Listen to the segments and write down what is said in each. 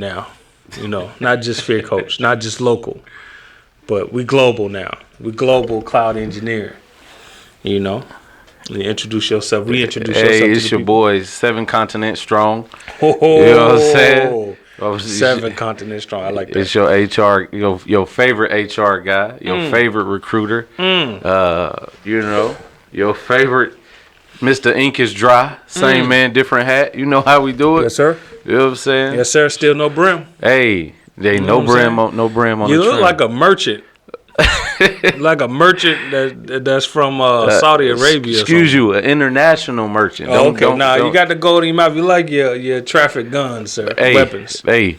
now, not just Fear Coach, not just local, but we global now. We global cloud engineering. You introduce yourself. Reintroduce yourself. Hey, to it's the your people. boy, 7 continents strong. You know what I'm saying? 7 continents strong. I like that. It's your HR, your favorite HR guy, your favorite recruiter. Your favorite Mr. Ink is dry. Same man, different hat. You know how we do it. Yes, sir. You know what I'm saying? Yes, sir. Still no brim. Hey, there ain't no brim on You the look trim. like a merchant. Like a merchant that's from Saudi Arabia. Excuse you, an international merchant. Oh, okay. You got the gold in your mouth. You like your traffic guns, sir. Weapons. Hey,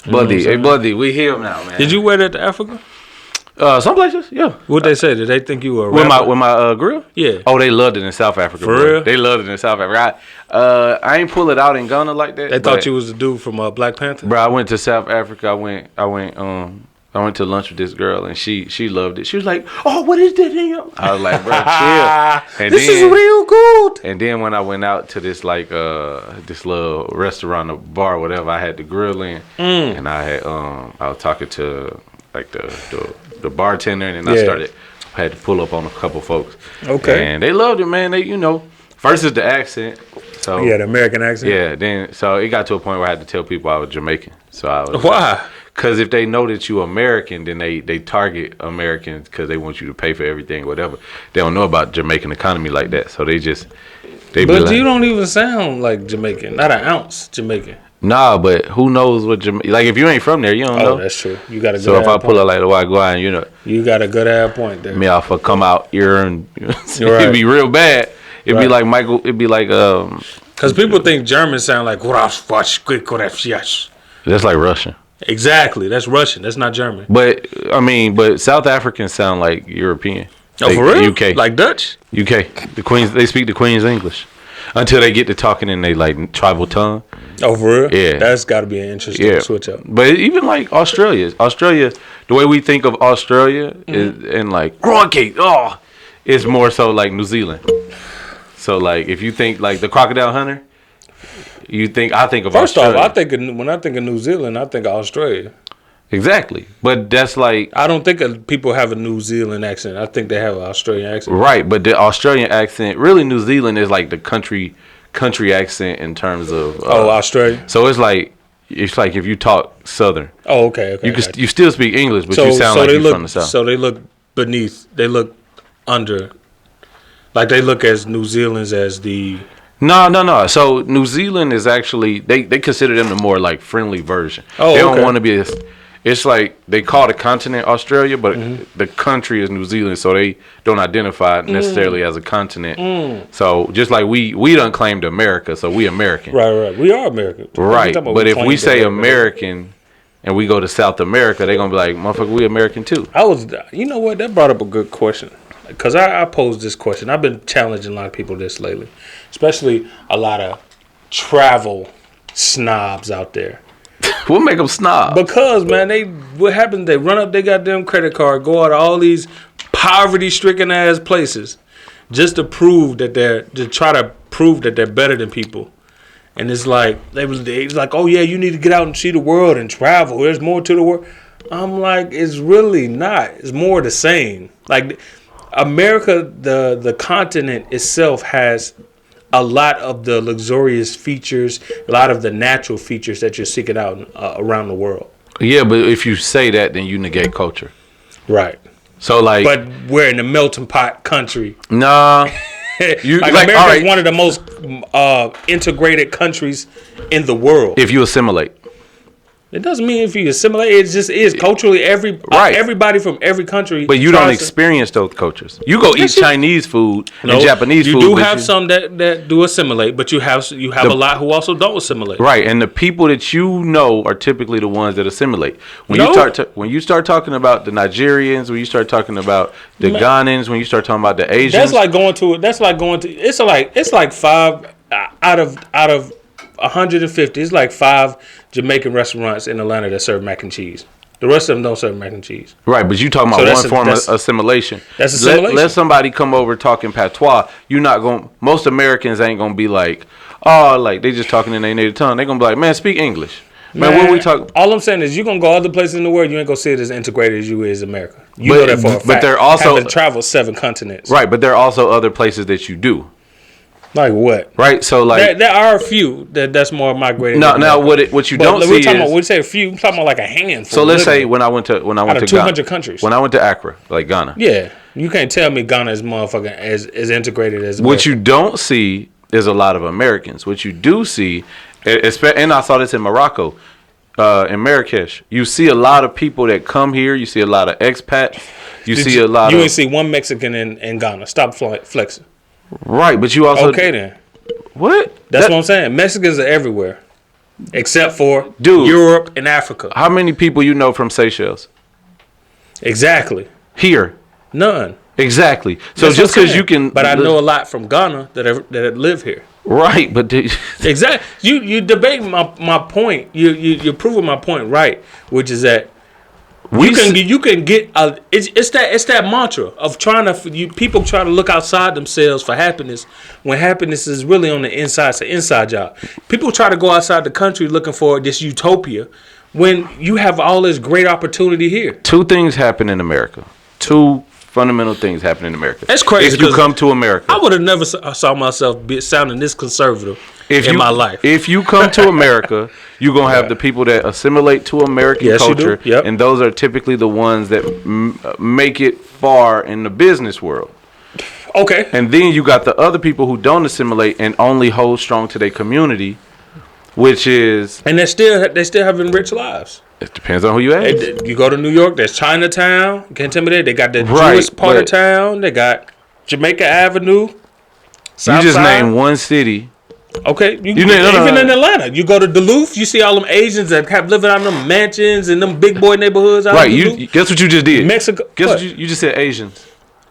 buddy, we here now, man. Did you wear that to Africa? Some places, yeah. What'd they say? Did they think you were a with rapper? my grill? Yeah. Oh, they loved it in South Africa. For boy. real? They loved it in South Africa. I ain't pull it out in Ghana like that. They thought you was the dude from Black Panther. Bro, I went to South Africa. I went to lunch with this girl and she loved it. She was like, "Oh, what is that in your?" I was like, "Bro, chill." And this is real good. And then when I went out to this this little restaurant or bar, or whatever, I had the grill in, and I was talking to like the bartender, and then I had to pull up on a couple folks. Okay. And they loved it, man. They first is the accent. So Yeah, the American accent. yeah, then so it got to a point where I had to tell people I was Jamaican. So I was Why? Because if they know that you American, then they target Americans because they want you to pay for everything, whatever. They don't know about Jamaican economy like that, so they be But like, you don't even sound like Jamaican. Not an ounce Jamaican. nah. But who knows what like if you ain't from there, you don't know. Oh, that's true. You got a good. So if I pull point. up like the white guy, You got a good ass point there. me off come out here and Right. it'd be real bad. It'd be Right. like Michael. It'd be like Because people think Germans sound like. That's like Russian. Exactly. That's Russian. That's not German. But South Africans sound like European. Oh, Like for real? UK. Like Dutch? UK. They speak the Queen's English until they get to talking in they like tribal tongue. Oh, for real? Yeah. That's got to be an interesting switch up. But even like Australia, the way we think of Australia is and like Rockgate, it's more so like New Zealand. So like if you think like the crocodile hunter, I think of First Australia. off, when I think of New Zealand, I think of Australia. Exactly. But that's like I don't think people have a New Zealand accent. I think they have an Australian accent. right, but the Australian accent, really New Zealand is like the country accent in terms of Australia. So it's like if you talk Southern. Oh, okay. You still speak English, but you sound like you're from the South. So they look beneath. They look under. Like they look as New Zealand's as the. No. So New Zealand is actually they consider them the more like friendly version. Oh, they don't okay. want to be. It's like they call the continent Australia, but the country is New Zealand, so they don't identify it necessarily as a continent. So just like we done claimed America, so we American. Right. We are American. Right, but if we say American and we go to South America, they're gonna be like, motherfucker, we American too. You know what? That brought up a good question. Because I posed this question. I've been challenging a lot of people this lately, especially a lot of travel snobs out there. What make them snob? Because, man, what happens? They run up their goddamn credit card, go out to all these poverty-stricken ass places just to try to prove that they're better than people. And it's like, it's like, oh yeah, you need to get out and see the world and travel. There's more to the world. I'm like, it's really not. It's more the same. Like, America, the continent itself has a lot of the luxurious features, a lot of the natural features that you're seeking out around the world. Yeah, but if you say that, then you negate culture. Right. So like, but we're in a melting pot country. Nah. America is one of the most integrated countries in the world. If you assimilate. It doesn't mean if you assimilate. It just is culturally everybody from every country. But you don't experience those cultures. You go eat Chinese food and Japanese food. You do have some that do assimilate, but you have a lot who also don't assimilate. Right, and the people that you know are typically the ones that assimilate. When you start talking about the Nigerians, when you start talking about the Ghanaians, when you start talking about the Asians, that's like going to. It's like 5 out of 150. It's like 5 Jamaican restaurants in Atlanta that serve mac and cheese. The rest of them don't serve mac and cheese. Right, but you talking about one form of assimilation. That's assimilation. Let somebody come over talking patois. You're not going. Most Americans ain't gonna be like, oh, like they just talking in their native tongue. They gonna be like, man, speak English. Man, what we talk? All I'm saying is, you're gonna go other places in the world, you ain't gonna see it as integrated as you is America. You know that for a fact. But there also having traveled 7 continents. Right, but there are also other places that you do. Like what? Right, so like there are a few that's more migrated. Now what you don't see is when we say a few, we're talking about like a handful. So let's say when I went to 200 Ghana, countries. When I went to Accra, like Ghana. Yeah, you can't tell me Ghana is motherfucking as integrated as America. What you don't see is a lot of Americans. What you do see, and I saw this in Morocco, in Marrakesh. You see a lot of people that come here. You see a lot of expats. You ain't see one Mexican in Ghana. Stop flexing. Right, but you also okay then. What? That's what I'm saying. Mexicans are everywhere, except for Europe and Africa. How many people you know from Seychelles? Exactly. Here, none. Exactly. So that's just because you can, but I know a lot from Ghana that live here. Right, but exactly. You debate my point. You're proving my point right, which is that. You can get it's that mantra of people trying to look outside themselves for happiness when happiness is really on the inside. It's an inside job. People try to go outside the country looking for this utopia when you have all this great opportunity here. 2 things happen in America. 2 fundamental things happen in America. That's crazy. If you come to America, I would have never saw myself sounding this conservative in my life. If you come to America, you're going to have the people that assimilate to American culture. Yep. And those are typically the ones that make it far in the business world. Okay. And then you got the other people who don't assimilate and only hold strong to their community, which is... And they still having rich lives. It depends on who you ask. You go to New York, there's Chinatown. You can't tell me that. They got the Jewish part of town. They got Jamaica Avenue. You just named one city. Okay, even in Atlanta, you go to Duluth, you see all them Asians that have living out in them mansions and them big boy neighborhoods. Out right, guess what you just did? Mexico. Guess what you just said? Asians.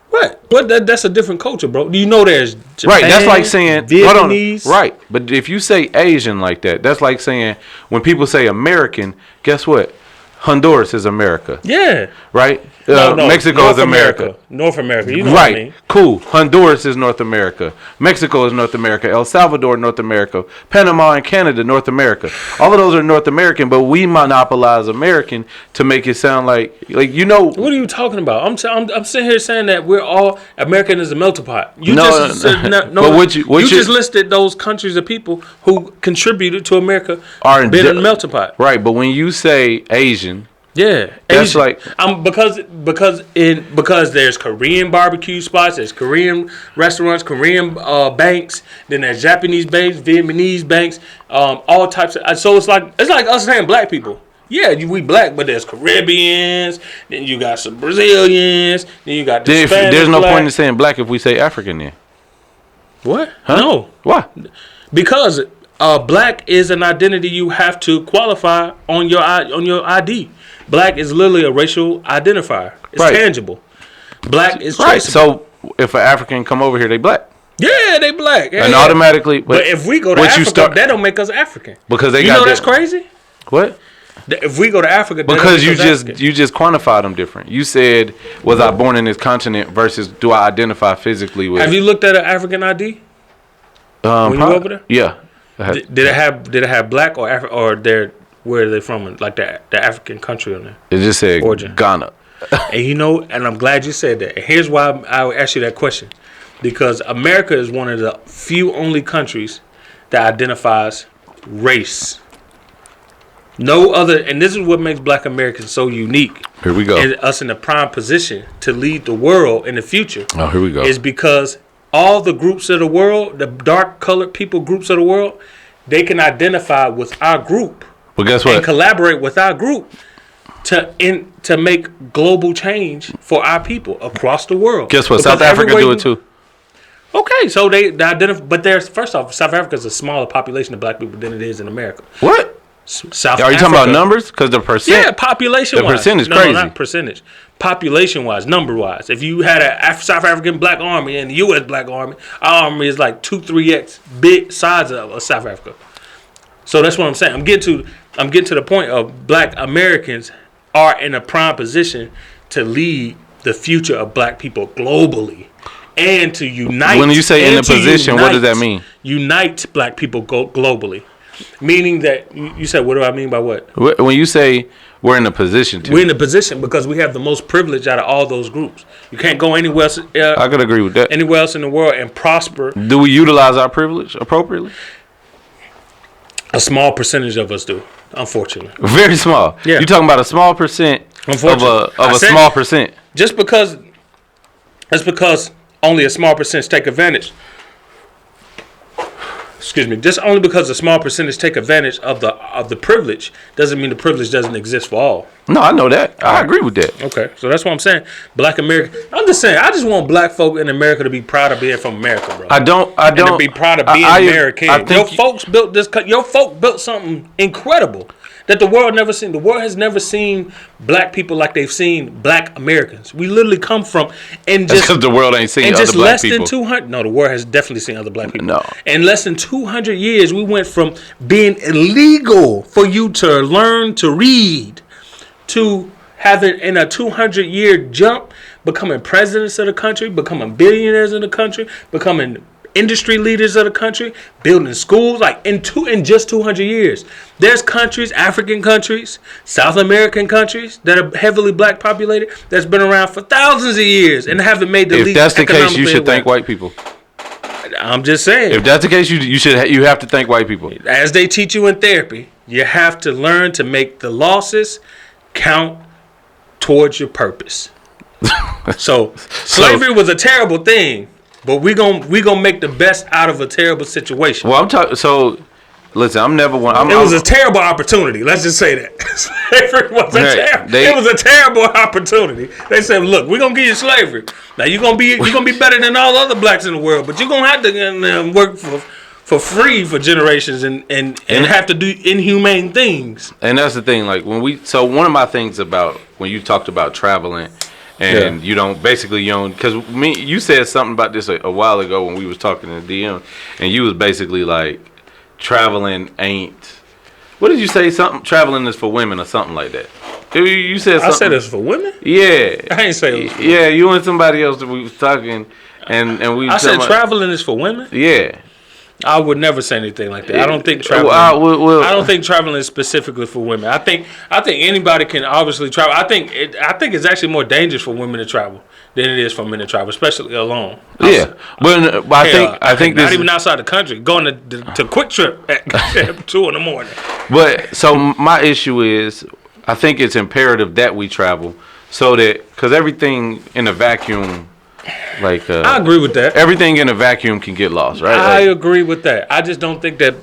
What? That's a different culture, bro. Do you know there's Japan, right? That's like saying Vietnamese. Hold on. Right, but if you say Asian like that, that's like saying when people say American. Guess what? Honduras is America. Yeah. Right? No, Mexico North is America. North America. You know right. what I mean? Cool. Honduras is North America. Mexico is North America. El Salvador, North America. Panama and Canada, North America. All of those are North American, but we monopolize American to make it sound like you know. What are you talking about? I'm sitting here saying that we're all American is a melting pot. You just listed those countries of people who contributed to America being a melting pot. Right, but when you say Asian. Yeah, that's like because there's Korean barbecue spots, there's Korean restaurants, Korean banks, then there's Japanese banks, Vietnamese banks, all types of. So it's like us saying black people. Yeah, we black, but there's Caribbeans, then you got some Brazilians, then you got the Spanish. There's no point in saying black if we say African then. What? Huh? No. Why? Because black is an identity you have to qualify on your ID. Black is literally a racial identifier. It's tangible. Black is traceable. So if an African come over here, they black. Yeah, they black. And automatically. But if we go to Africa, that don't make us African. Because you know that's crazy. What? If we go to Africa, because you just quantified them different. You said, was I born in this continent versus do I identify physically with? Have you looked at an African ID? When you over there? Yeah. Did it have black or where are they from? Like the African country on there. It just said origin. Ghana. And I'm glad you said that. And here's why I asked you that question. Because America is one of the few only countries that identifies race. No other, and this is what makes black Americans so unique. Here we go. And us in a prime position to lead the world in the future. Oh, here we go. Is because all the groups of the world, the dark colored people groups of the world, they can identify with our group. Well, guess what? And collaborate with our group to make global change for our people across the world. Guess what? South Africa do it too. Okay, so they identify, but first off, South Africa is a smaller population of black people than it is in America. What? South Are you talking about numbers? Because the percent. Yeah, population. The percentage is crazy. No, not percentage. Population wise, number wise. If you had a South African black army and the U.S. black army, our army is like 2-3x big size of South Africa. So that's what I'm saying. I'm getting to the point of black Americans are in a prime position to lead the future of black people globally and to unite. When you say in a position, what does that mean? Unite black people globally. Meaning that you said, what do I mean by what? When you say we're in a position to, we're in a position because we have the most privilege out of all those groups. You can't go anywhere else. I could agree with that. Anywhere else in the world and prosper. Do we utilize our privilege appropriately? A small percentage of us do, unfortunately. Very small. Yeah. You're talking about a small percent of a small percent. Just because only a small percentage take advantage. Excuse me. Just only because a small percentage take advantage of the privilege doesn't mean the privilege doesn't exist for all. No, I know that. I agree with that. Okay, so that's what I'm saying. Black America. I'm just saying. I just want black folk in America to be proud of being from America, bro. I don't. And to be proud of being American. Your folks built this. Your folk built something incredible that the world never seen. The world has never seen black people like they've seen black Americans. We literally come from and just because the world ain't seen and other just black less people. than 200. No, the world has definitely seen other black people. No, in less than 200 years, we went from being illegal for you to learn to read to having in a 200-year jump, becoming presidents of the country, becoming billionaires in the country, becoming industry leaders of the country, building schools, like in just 200 years. There's countries, African countries, South American countries that are heavily black populated that's been around for thousands of years and haven't made the leap. If that's the case, you should thank white people. I'm just saying. If that's the case, you have to thank white people. As they teach you in therapy, you have to learn to make the losses count towards your purpose. So slavery was a terrible thing. But we gonna make the best out of a terrible situation. Well, I'm talking. So, listen, I'm never one. It was a terrible opportunity. Let's just say that slavery was it was a terrible opportunity. They said, "Look, we're gonna give you slavery. Now you're gonna be better than all other blacks in the world, but you're gonna have to work for free for generations and have to do inhumane things." And that's the thing. Like one of my things about when you talked about traveling. And you don't, because you said something about this a while ago when we was talking in the DM, and you was basically like, traveling ain't, what did you say, traveling is for women or something like that. You said something. I said it's for women? Yeah. I ain't say it was for women. Yeah, you and somebody else that we was talking, and we I said traveling is for women? Yeah. I would never say anything like that. I don't think traveling. I don't think traveling is specifically for women. I think anybody can obviously travel. I think it's actually more dangerous for women to travel than it is for men to travel, especially alone. Yeah, but I think not even outside the country, going to Quick Trip at 2 a.m. But so my issue is, I think it's imperative that we travel so that because everything in a vacuum. Like I agree with that. Everything in a vacuum can get lost, right? I agree with that. I just don't think that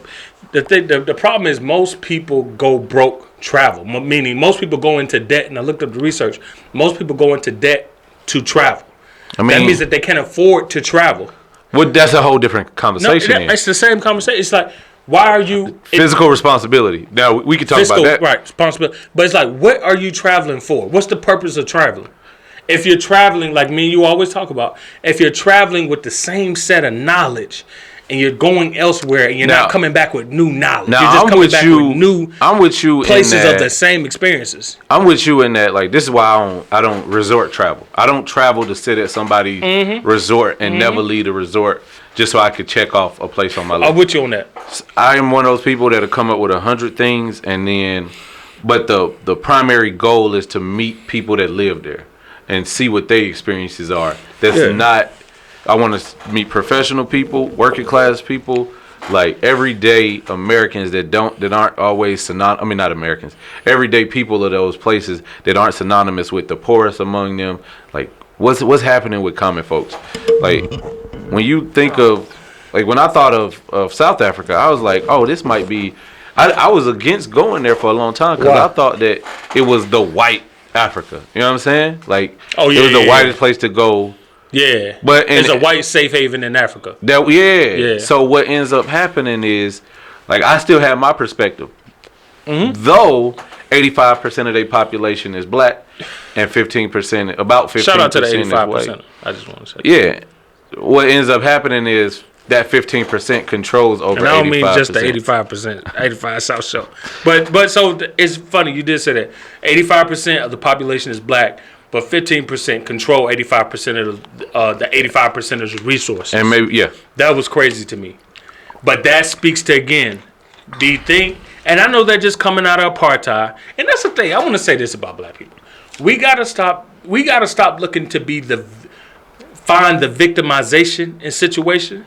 the problem is most people go broke travel. Meaning most people go into debt, and I looked up the research. Most people go into debt to travel. I mean, that means that they can't afford to travel. Well, that's a whole different conversation. No, it's the same conversation. It's like, why are you physical responsibility? Now we can talk about that, right? Responsibility, but it's like, what are you traveling for? What's the purpose of traveling? If you're traveling, like me and you always talk about, if you're traveling with the same set of knowledge and you're going elsewhere and you're not coming back with new knowledge, you're just coming back with new places of the same experiences. I'm with you in that. Like, this is why I don't resort travel. I don't travel to sit at somebody's resort and never leave a resort just so I could check off a place on my list. I'm with you on that. I am one of those people that'll come up with 100 things but the primary goal is to meet people that live there. And see what their experiences are. I want to meet professional people, working class people, like everyday Americans that aren't always synonymous. I mean, not Americans. Everyday people of those places that aren't synonymous with the poorest among them. Like, what's happening with common folks? Like, when you think of, like, when I thought of South Africa, I was like, oh, this might be. I was against going there for a long time because I thought that it was the white Africa, you know what I'm saying? Like, it was the whitest place to go. Yeah, but it's a white safe haven in Africa. So what ends up happening is, like, I still have my perspective, though 85% of their population is black, and 15%, about 15%. Shout out to the 85%. I just want to say. Yeah, what ends up happening is that 15% controls over 85%. And I don't mean just the 85%, 85 South Show. But so it's funny, you did say that. 85% of the population is black, but 15% control 85% of the 85% of the resources. And maybe, yeah. That was crazy to me. But that speaks to, again, Do you think? And I know they're just coming out of apartheid, and that's the thing. I want to say this about black people: we gotta stop. We gotta stop looking to be find the victimization in situation,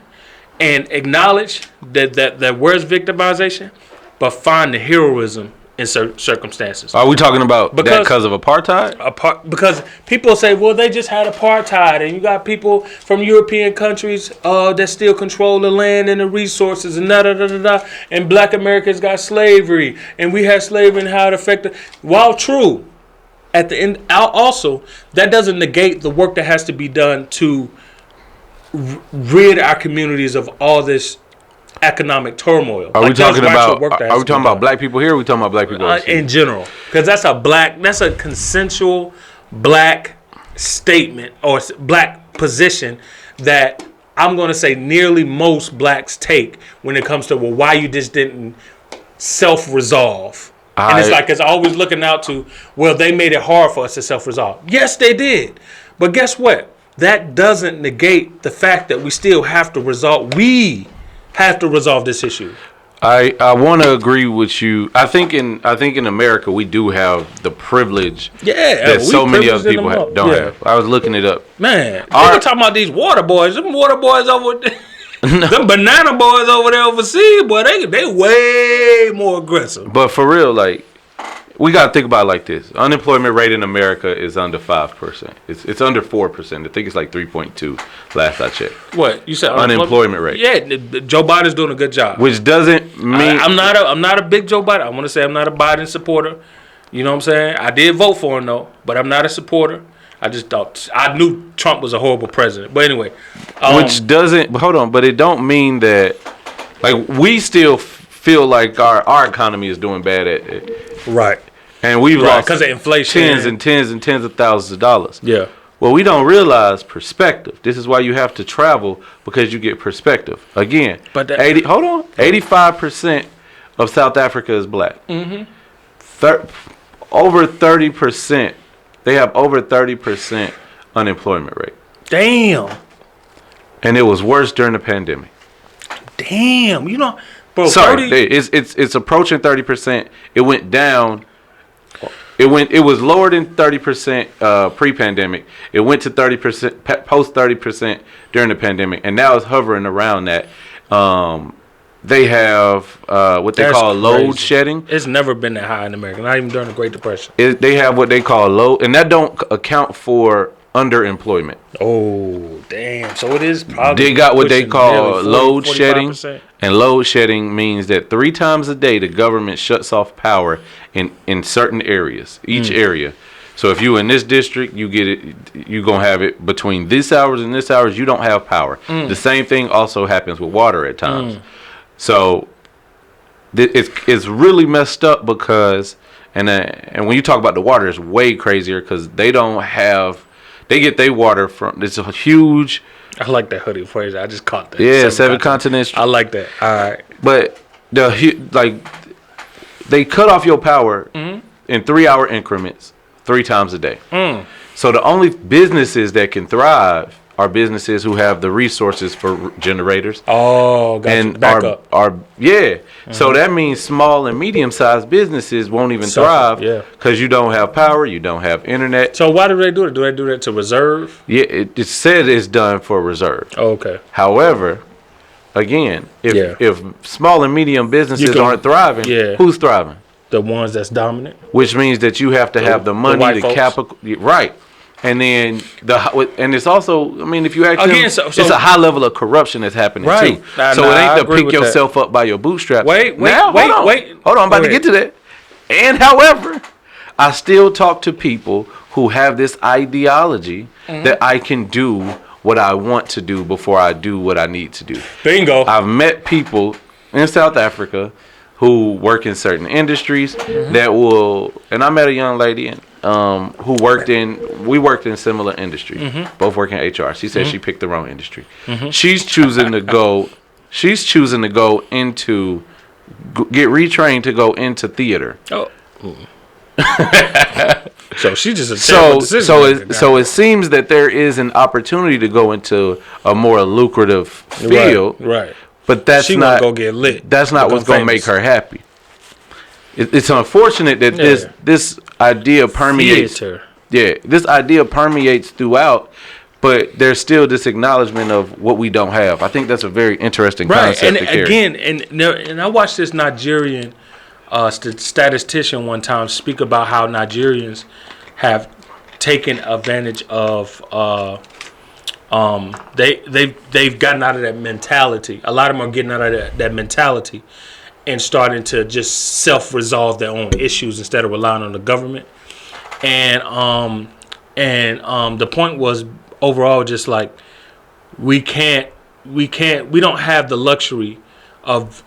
and acknowledge that where's victimization, but find the heroism in circumstances. Are we talking about because of apartheid? Because people say, well, they just had apartheid, and you got people from European countries that still control the land and the resources, and and black Americans got slavery, and we had slavery and how it affected. While true, at the end, also, that doesn't negate the work that has to be done to rid our communities of all this economic turmoil. Are we talking about black people here? Or are we talking about black people in general? Because that's a consensual black statement or black position that I'm going to say nearly most blacks take when it comes to why you just didn't self-resolve. And it's always looking out to, well, they made it hard for us to self-resolve. Yes, they did. But guess what? That doesn't negate the fact that we still have to resolve. We have to resolve this issue. I want to agree with you. I think in America we do have the privilege that so many other people don't have. I was looking it up. Man, we're talking about these water boys. Them water boys over there. Them banana boys over there overseas, boy, they way more aggressive. But for real, like, we got to think about it like this. Unemployment rate in America is under 5%. It's under 4%. I think it's like 3.2 last I checked. What? You said unemployment rate. Yeah, Joe Biden's doing a good job. Which doesn't mean... I'm not a big Joe Biden. I want to say I'm not a Biden supporter. You know what I'm saying? I did vote for him, though, but I'm not a supporter. I just thought... I knew Trump was a horrible president. But anyway... which doesn't... Hold on, but it don't mean that... Like, we still feel like our economy is doing bad at... Right. And we've lost because of inflation, tens of thousands of dollars. Yeah. Well, we don't realize perspective. This is why you have to travel, because you get perspective. Again, but 85% of South Africa is black. Mm-hmm. Over 30%. They have over 30% unemployment rate. Damn. And it was worse during the pandemic. Damn. You know, bro. Sorry, it's approaching 30%. It went down. It was lower than 30% pre-pandemic. It went to 30% post 30% during the pandemic, and now it's hovering around that. They have what they call load shedding. It's never been that high in America, not even during the Great Depression. They have what they call load, and that don't account for underemployment. Oh, damn. So it is probably... They got what they call load shedding. And load shedding means that 3 times a day the government shuts off power in certain areas, each area. So if you in this district, you get it, you're going to have it between this hours and this hours, you don't have power. The same thing also happens with water at times. So it's really messed up because, and when you talk about the water, it's way crazier because they get their water from, it's a huge... I like that hoodie phrase. I just caught that. Yeah, 7 continents. I like that. All right. But they cut off your power in 3-hour increments 3 times a day. So the only businesses that can thrive are businesses who have the resources for generators. Oh, gotcha. And backup. So that means small and medium-sized businesses won't even thrive because you don't have power, you don't have internet. So why do they do it? Do they do that to reserve? Yeah, it said it's done for reserve. Oh, okay. However, again, if small and medium businesses aren't thriving, who's thriving? The ones that's dominant. Which means that you have to have the money, the capital, right? And then it's also, I mean, if you ask them, it's a high level of corruption that's happening too. So it ain't to pick yourself up by your bootstraps. Wait. Hold on, I'm about to get to that. And however, I still talk to people who have this ideology that I can do what I want to do before I do what I need to do. Bingo. I've met people in South Africa who work in certain industries that will, and I met a young lady who we worked in similar industries, both working HR. She said she picked the wrong industry. She's choosing to go into, get retrained to go into theater. Oh. So she just so it seems that there is an opportunity to go into a more lucrative field. Right. But that's she not go get lit. That's not what's gonna make her happy. It's unfortunate that this idea permeates. Yeah, this idea permeates throughout, but there's still this acknowledgement of what we don't have. I think that's a very interesting concept to carry. And I watched this Nigerian statistician one time speak about how Nigerians have taken advantage of. They've gotten out of that mentality. A lot of them are getting out of that mentality and starting to just self-resolve their own issues instead of relying on the government. And the point was overall just like we don't have the luxury of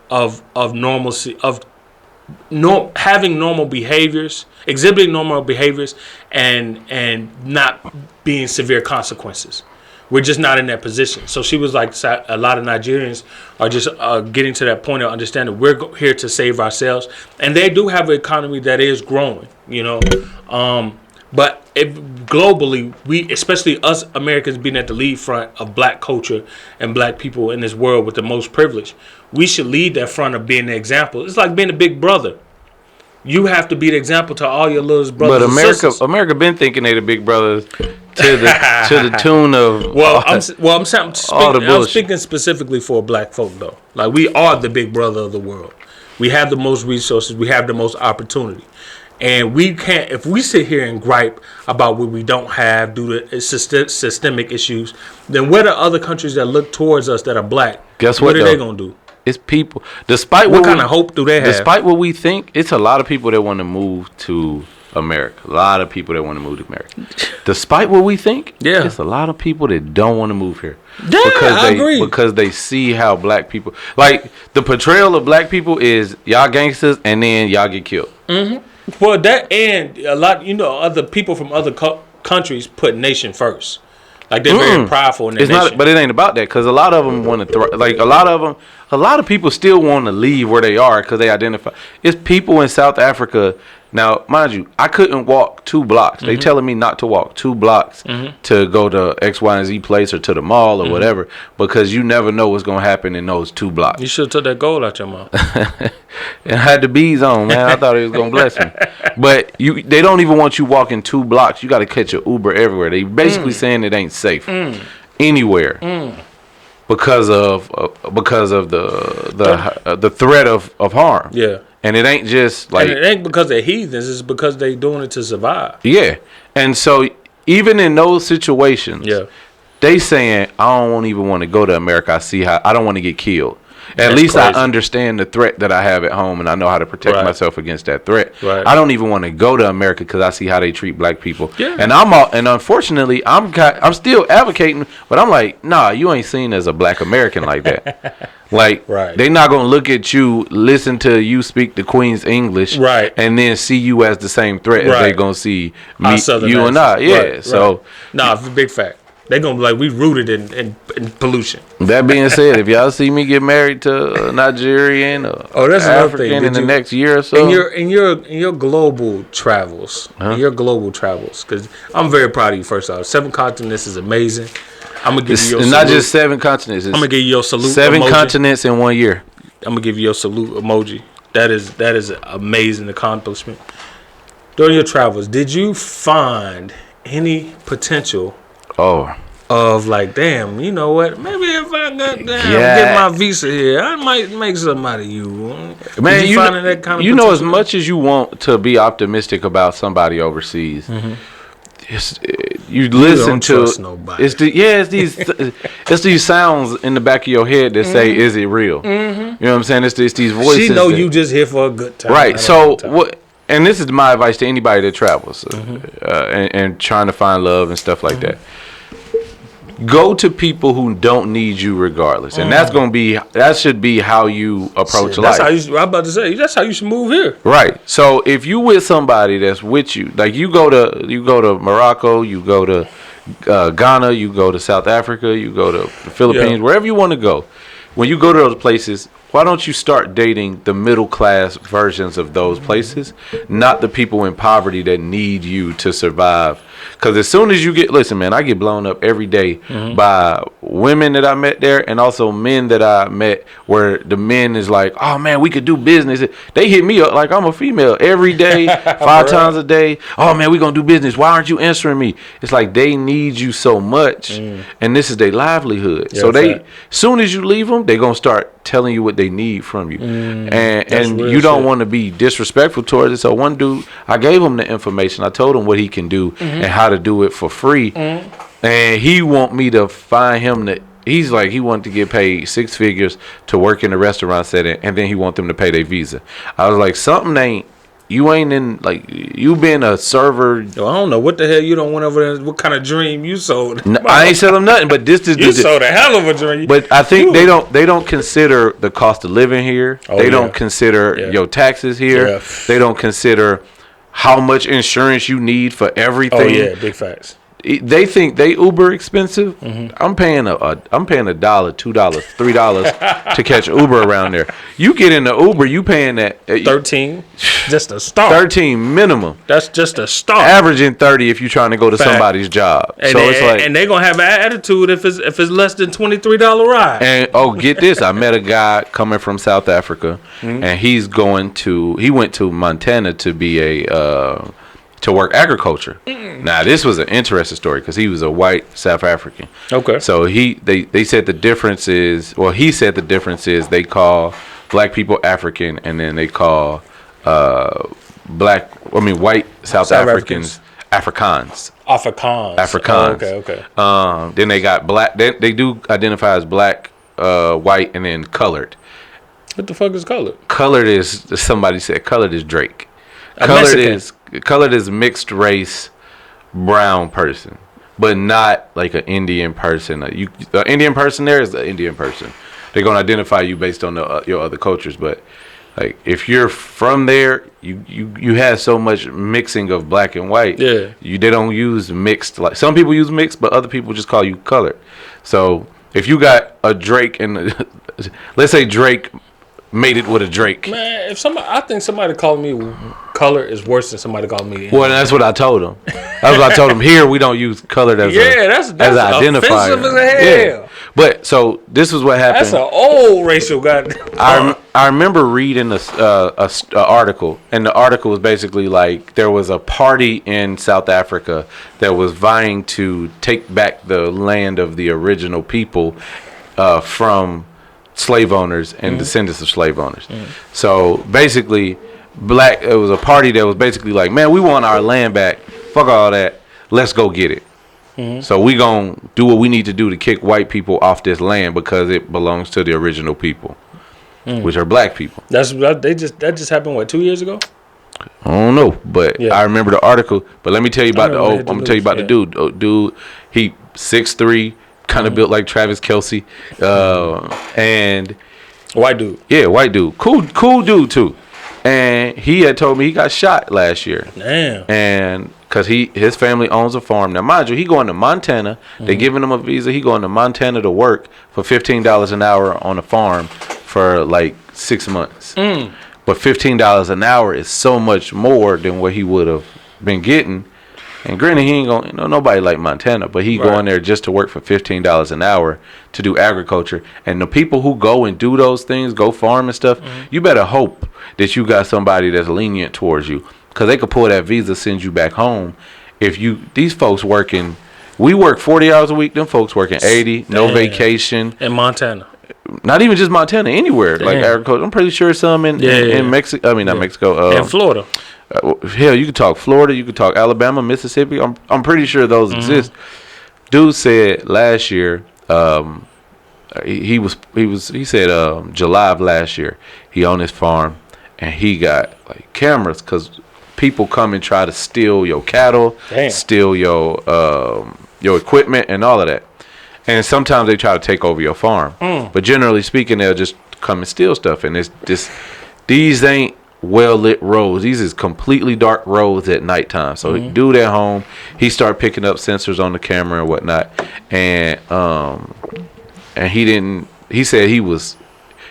normalcy, of having normal behaviors, exhibiting normal behaviors, and not being severe consequences. We're just not in that position. So she was like, a lot of Nigerians are just getting to that point of understanding we're here to save ourselves. And they do have an economy that is growing, you know. But globally, especially us Americans being at the lead front of black culture and black people in this world with the most privilege, we should lead that front of being the example. It's like being a big brother. You have to be the example to all your little brothers and sisters. But America been thinking they the big brothers to the tune of I'm speaking specifically for black folk though. Like we are the big brother of the world. We have the most resources. We have the most opportunity, and we can't. If we sit here and gripe about what we don't have due to systemic issues, then what are other countries that look towards us that are black? Guess what are they gonna do? It's people. Despite what kind of hope do they have? Despite what we think, it's a lot of people that want to move to America. A lot of people that want to move to America. Despite what we think, it's a lot of people that don't want to move here. Yeah, I agree. Because they see how black people, like the portrayal of black people is y'all gangsters and then y'all get killed. Mm-hmm. Well, that and a lot, other people from other countries put nation first. Like they're very prideful in their nation. But it ain't about that because a lot of them want to a lot of people still want to leave where they are because they identify. It's people in South Africa. Now, mind you, I couldn't walk 2 blocks. They telling me not to walk 2 blocks to go to X, Y, and Z place or to the mall or whatever because you never know what's going to happen in those 2 blocks. You should have took that gold out your mouth. And had the bees on, man. I thought it was going to bless me. But they don't even want you walking 2 blocks. You got to catch an Uber everywhere. They basically saying it ain't safe anywhere because of the threat of harm. Yeah. And it ain't just like... And it ain't because they're heathens. It's because they doing it to survive. Yeah. And so even in those situations, they saying, I don't even want to go to America. I don't want to get killed. At least crazy. I understand the threat that I have at home, and I know how to protect myself against that threat. Right. I don't even want to go to America because I see how they treat black people. Yeah. And unfortunately, I'm still advocating, but I'm like, nah, you ain't seen as a black American like that. Like, they not gonna look at you, listen to you speak the Queen's English, and then see you as the same threat as they gonna see me, you and I. Yeah. So, it's a big fact. They're going to be like, we rooted in pollution. That being said, if y'all see me get married to a Nigerian or African in the next year or so. In your global travels, because I'm very proud of you, first off. 7 continents is amazing. I'm going to give you your salute. Not just 7 continents. I'm going to give you your salute 7 emoji. continents in 1 year. I'm going to give you your salute emoji. That is an amazing accomplishment. During your travels, did you find any potential of like, damn, you know what? Maybe if I get my visa here, I might make something out of you. Man, you find that kind of as much as you want to be optimistic about somebody overseas, you listen to it's these sounds in the back of your head that say, "Is it real?" You know what I'm saying? It's these voices. She know you just here for a good time, right? So what? And this is my advice to anybody that travels and trying to find love and stuff like that. Go to people who don't need you regardless. And that should be how you approach life. I'm about to say, that's how you should move here. Right. So if you with somebody that's with you, like you go to Morocco, you go to Ghana, you go to South Africa, you go to the Philippines, wherever you want to go. When you go to those places, why don't you start dating the middle class versions of those places, not the people in poverty that need you to survive Because as soon as you listen, man, I get blown up every day by women that I met there, and also men that I met where the men is like, oh man, we could do business. They hit me up like I'm a female every day, 5 times a day. Oh man, we gonna do business. Why aren't you answering me? It's like they need you so much, and this is their livelihood. Yeah, so as soon as you leave them, they gonna start telling you what they need from you, and you don't want to be disrespectful towards it. So one dude, I gave him the information. I told him what he can do and how to do it for free, and he want me to find him that. He's like, he wanted to get paid 6 figures to work in the restaurant setting, and then he want them to pay their visa. I was like, you ain't in, like, you been a server. Yo, I don't know what the hell you don't want over there. What kind of dream you sold? No, I ain't selling nothing, but this is you sold a hell of a dream. But I think they don't consider the cost of living here. They don't consider your taxes here. Yeah. They don't consider how much insurance you need for everything. Oh yeah, big facts. They think they uber expensive. I'm paying $1, $2, $3 to catch Uber around there. You get in the Uber, you paying that 13, just a start. 13 minimum. That's just a start. Averaging 30 if you're trying to go to somebody's job. And so it's like, and they gonna have an attitude if it's less than $23 ride. And get this, I met a guy coming from South Africa, and he went to Montana to be to work agriculture. Now this was an interesting story because he was a white South African. Okay. So they said the difference is, well, he said the difference is they call black people African, and then they call white South Africans Afrikaans. Afrikaans. Oh, okay. Then they got black. They do identify as black, white, and then colored. What the fuck is colored? Colored is, somebody said colored is Drake. Colored is mixed race brown person, but not like an Indian person. The Indian person there is the Indian person. They're gonna identify you based on your other cultures. But like if you're from there, you have so much mixing of black and white. Yeah. They don't use mixed. Like some people use mixed, but other people just call you colored. So if you got a Drake and let's say Drake made it with a Drake. Man, I think somebody calling me color is worse than somebody calling me. Well, that's what I told him. That's what I told him. Here we don't use colored as that's an identifier. Offensive as hell. Yeah. But so this is what happened. That's an old racial guy. I remember reading a article, and the article was basically like there was a party in South Africa that was vying to take back the land of the original people from slave owners and descendants of slave owners. So basically, it was a party that was basically like, man, we want our land back. Fuck all that. Let's go get it. So we gonna do what we need to do to kick white people off this land because it belongs to the original people, which are black people. That just happened 2 years ago? I don't know, but I remember the article. But let me tell you about I'm gonna tell you about the dude. Dude, he 6'3", kind of built like Travis Kelce, and white dude. Yeah, white dude. Cool dude too. And he had told me he got shot last year. Damn. And because his family owns a farm. Now, mind you, he going to Montana. They giving him a visa. He going to Montana to work for $15 an hour on a farm for like 6 months. But $15 an hour is so much more than what he would have been getting. And granted, he ain't going, nobody like Montana, but he going there just to work for $15 an hour to do agriculture. And the people who go and do those things, go farm and stuff, you better hope that you got somebody that's lenient towards you, because they could pull that visa, send you back home. These folks working, we work 40 hours a week. Them folks working 80, no vacation. In Montana. Not even just Montana, anywhere. Like agriculture. I'm pretty sure some in Mexico. I mean, not Mexico. In Florida. Hell, you could talk Florida, you could talk Alabama, Mississippi. I'm pretty sure those exist. Dude said last year, he said July of last year, he owned his farm and he got like cameras because people come and try to steal your cattle, steal your equipment and all of that. And sometimes they try to take over your farm. But generally speaking, they'll just come and steal stuff. And these ain't well-lit roads. These is completely dark roads at nighttime. So dude at home, he started picking up sensors on the camera and whatnot. And he said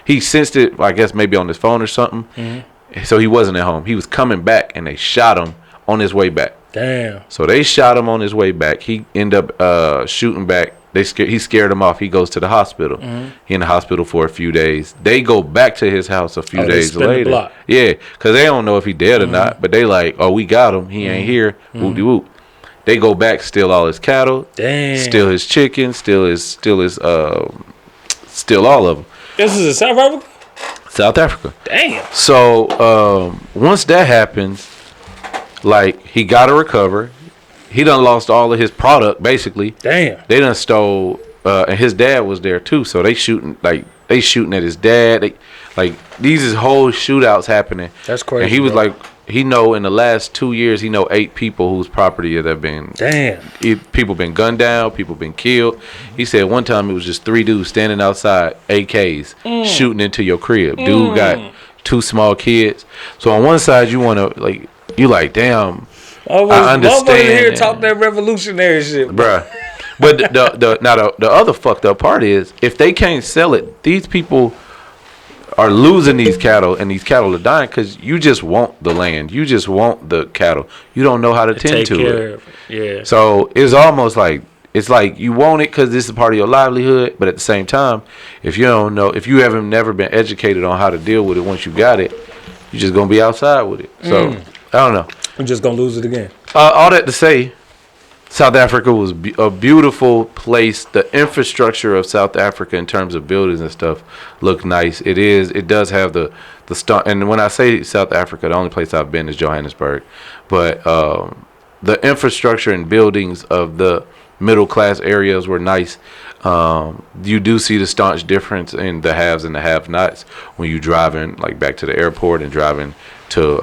he sensed it, I guess maybe on his phone or something. So he wasn't at home. He was coming back and they shot him on his way back. Damn. So they shot him on his way back. He ended up shooting back. He scared him off. He goes to the hospital. He in the hospital for a few days. They go back to his house a few days later. Yeah, because they don't know if he dead or not. But they like, oh, we got him. He ain't here. Whoop de whoop. They go back, steal all his cattle. Damn. Steal his chicken. Steal all of them. This is in South Africa. South Africa. Damn. So once that happens, like he got to recover. He done lost all of his product, basically. Damn. They done stole, and his dad was there too. So they shooting at his dad. These is whole shootouts happening. That's crazy. And he was like, he know in the last 2 years, he know 8 people whose property that have been. Damn. People been gunned down. People been killed. He said one time it was just 3 dudes standing outside AKs shooting into your crib. Dude got 2 small kids. So on one side you want to you like damn. I understand. Here talk that revolutionary shit, bruh. But the other fucked up part is if they can't sell it, these people are losing these cattle, and these cattle are dying because you just want the land, you just want the cattle, you don't know how to tend to it. Yeah. So it's almost like you want it because this is part of your livelihood, but at the same time, if you don't know, if you haven't never been educated on how to deal with it once you got it, you're just gonna be outside with it. So I don't know. We're just gonna lose it again. All that to say, South Africa was a beautiful place. The infrastructure of South Africa in terms of buildings and stuff look nice. It does have the stunt. And when I say South Africa, the only place I've been is Johannesburg. But the infrastructure and buildings of the middle class areas were nice. You do see the staunch difference in the haves and the have-nots when you driving like back to the airport and driving to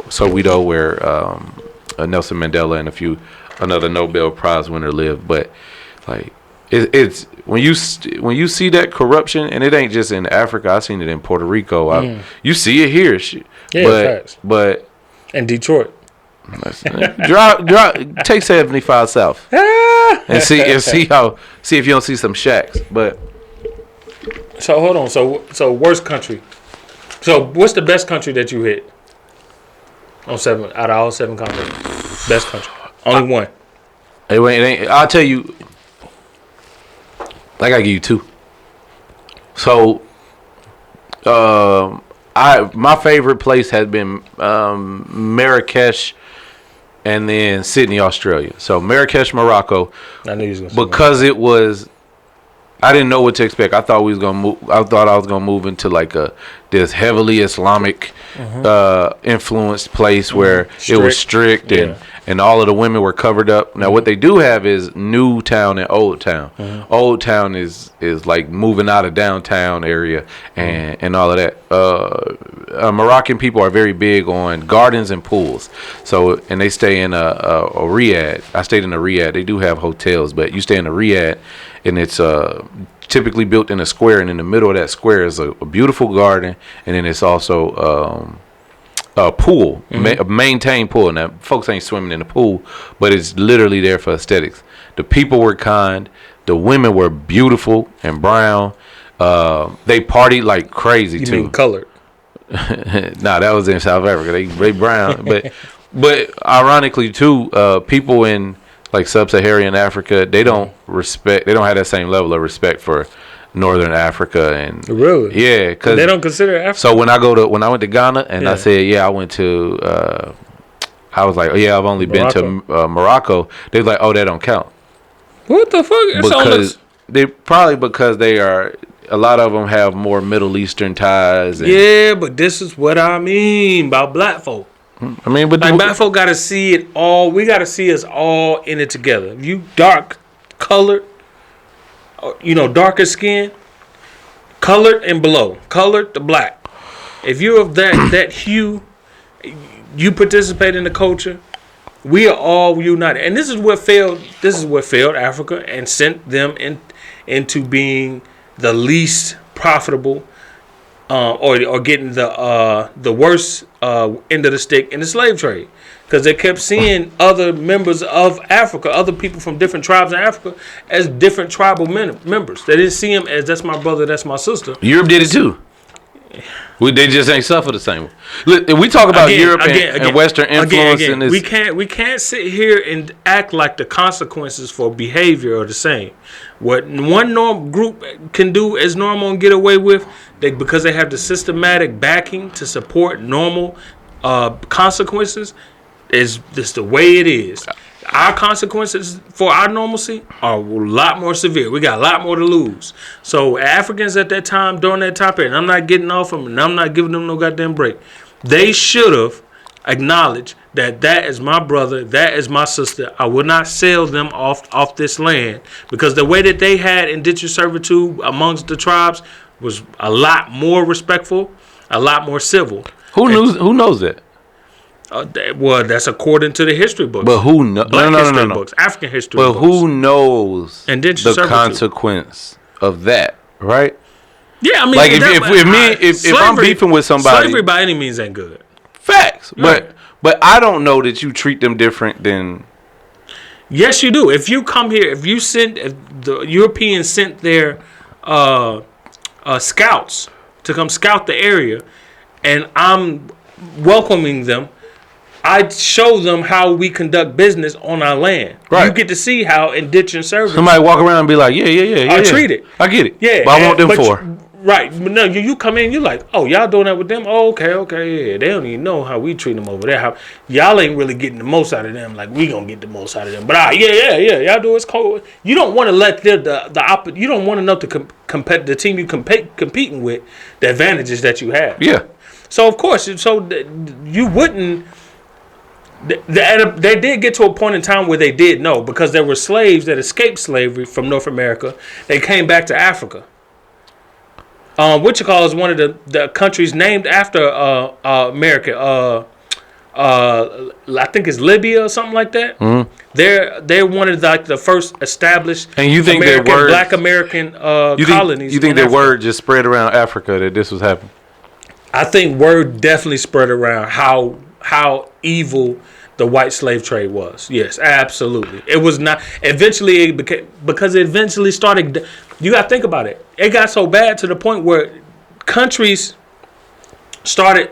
Soweto, where Nelson Mandela and another Nobel Prize winner lived. But like it's when you see that corruption, and it ain't just in Africa. I seen it in Puerto Rico. You see it here. Yeah, but in Detroit. Take 75 south and see if you don't see some shacks. But so hold on. So worst country. So what's the best country that you hit? On 7 out of all 7 continents, best country. Only one. It ain't. I'll tell you. I gotta give you 2. So, my favorite place has been Marrakesh, and then Sydney, Australia. So Marrakesh, Morocco. I knew you was gonna because it was. I didn't know what to expect. I thought we was gonna move. I thought I was gonna move into like this heavily Islamic influenced place where it was strict and all of the women were covered up. Now what they do have is New Town and Old Town. Old Town is like moving out of downtown area and all of that. Moroccan people are very big on gardens and pools. So and they stay in a riad. I stayed in a riad. They do have hotels, but you stay in a riad. And it's typically built in a square, and in the middle of that square is a beautiful garden, and then it's also a pool, a maintained pool. Now, folks ain't swimming in the pool, but it's literally there for aesthetics. The people were kind. The women were beautiful and brown. They partied like crazy, too. You mean colored? Nah, that was in South Africa. They brown. But ironically, too, people in like sub-Saharan Africa, they don't have that same level of respect for Northern Africa. And really, yeah, because they don't consider Africa. So when I went to Ghana and I said, I went to I was like, I've only been to Morocco. They was like, that don't count. What the fuck? Because they are, a lot of them have more Middle Eastern ties. But this is what I mean about black folk. I mean, but like black folk gotta see it all. We gotta see us all in it together. If you dark colored, darker skin, colored and below, colored to black. If you're of that hue, you participate in the culture. We are all united, and this is what failed. This is what failed Africa and sent them into being the least profitable. Or getting the worst end of the stick in the slave trade, because they kept seeing other members of Africa, other people from different tribes in Africa, as different tribal members. They didn't see them as that's my brother, that's my sister. Europe did it too. They just ain't suffer the same way. Look, if we talk about Europe and Western influence in this, we can't sit here and act like the consequences for behavior are the same. What one norm group can do as normal and get away with, because they have the systematic backing to support normal consequences, is just the way it is. Our consequences for our normalcy are a lot more severe. We got a lot more to lose. So Africans at that time, during that time period, and I'm not getting off them and I'm not giving them no goddamn break. They should have acknowledged that is my brother, that is my sister. I would not sell them off this land, because the way that they had indentured servitude amongst the tribes was a lot more respectful, a lot more civil. Who knows that? Well, that's according to the history books. But who knows? No. Books, African history books. But who knows the consequence of that, right? Yeah, I mean, like if I'm beefing with somebody, slavery by any means ain't good. Facts, right. But I don't know that you treat them different than. Yes, you do. If you come here, if the Europeans sent their scouts to come scout the area, and I'm welcoming them, I show them how we conduct business on our land. Right. You get to see how indentured service. Somebody walk around and be like, yeah. Treat it. I get it. Yeah. But I want them for. Right. But no, you come in, you're like, oh, y'all doing that with them? Oh, okay, yeah. They don't even know how we treat them over there. How y'all ain't really getting the most out of them like we gonna get the most out of them. But yeah. Y'all do it's cold. You don't want to let you don't want enough to compete the team you competing with, the advantages that you have. Yeah. So of course, you wouldn't. They did get to a point in time where they did know, because there were slaves that escaped slavery from North America. They came back to Africa. Wichita is one of the countries named after America. I think it's Libya or something like that. Mm-hmm. They're one of the first established Black American colonies. You think that word just spread around Africa that this was happening? I think word definitely spread around how evil the white slave trade was. Yes, absolutely. It was not. Eventually, it became, because it eventually started. You got to think about it. It got so bad to the point where countries started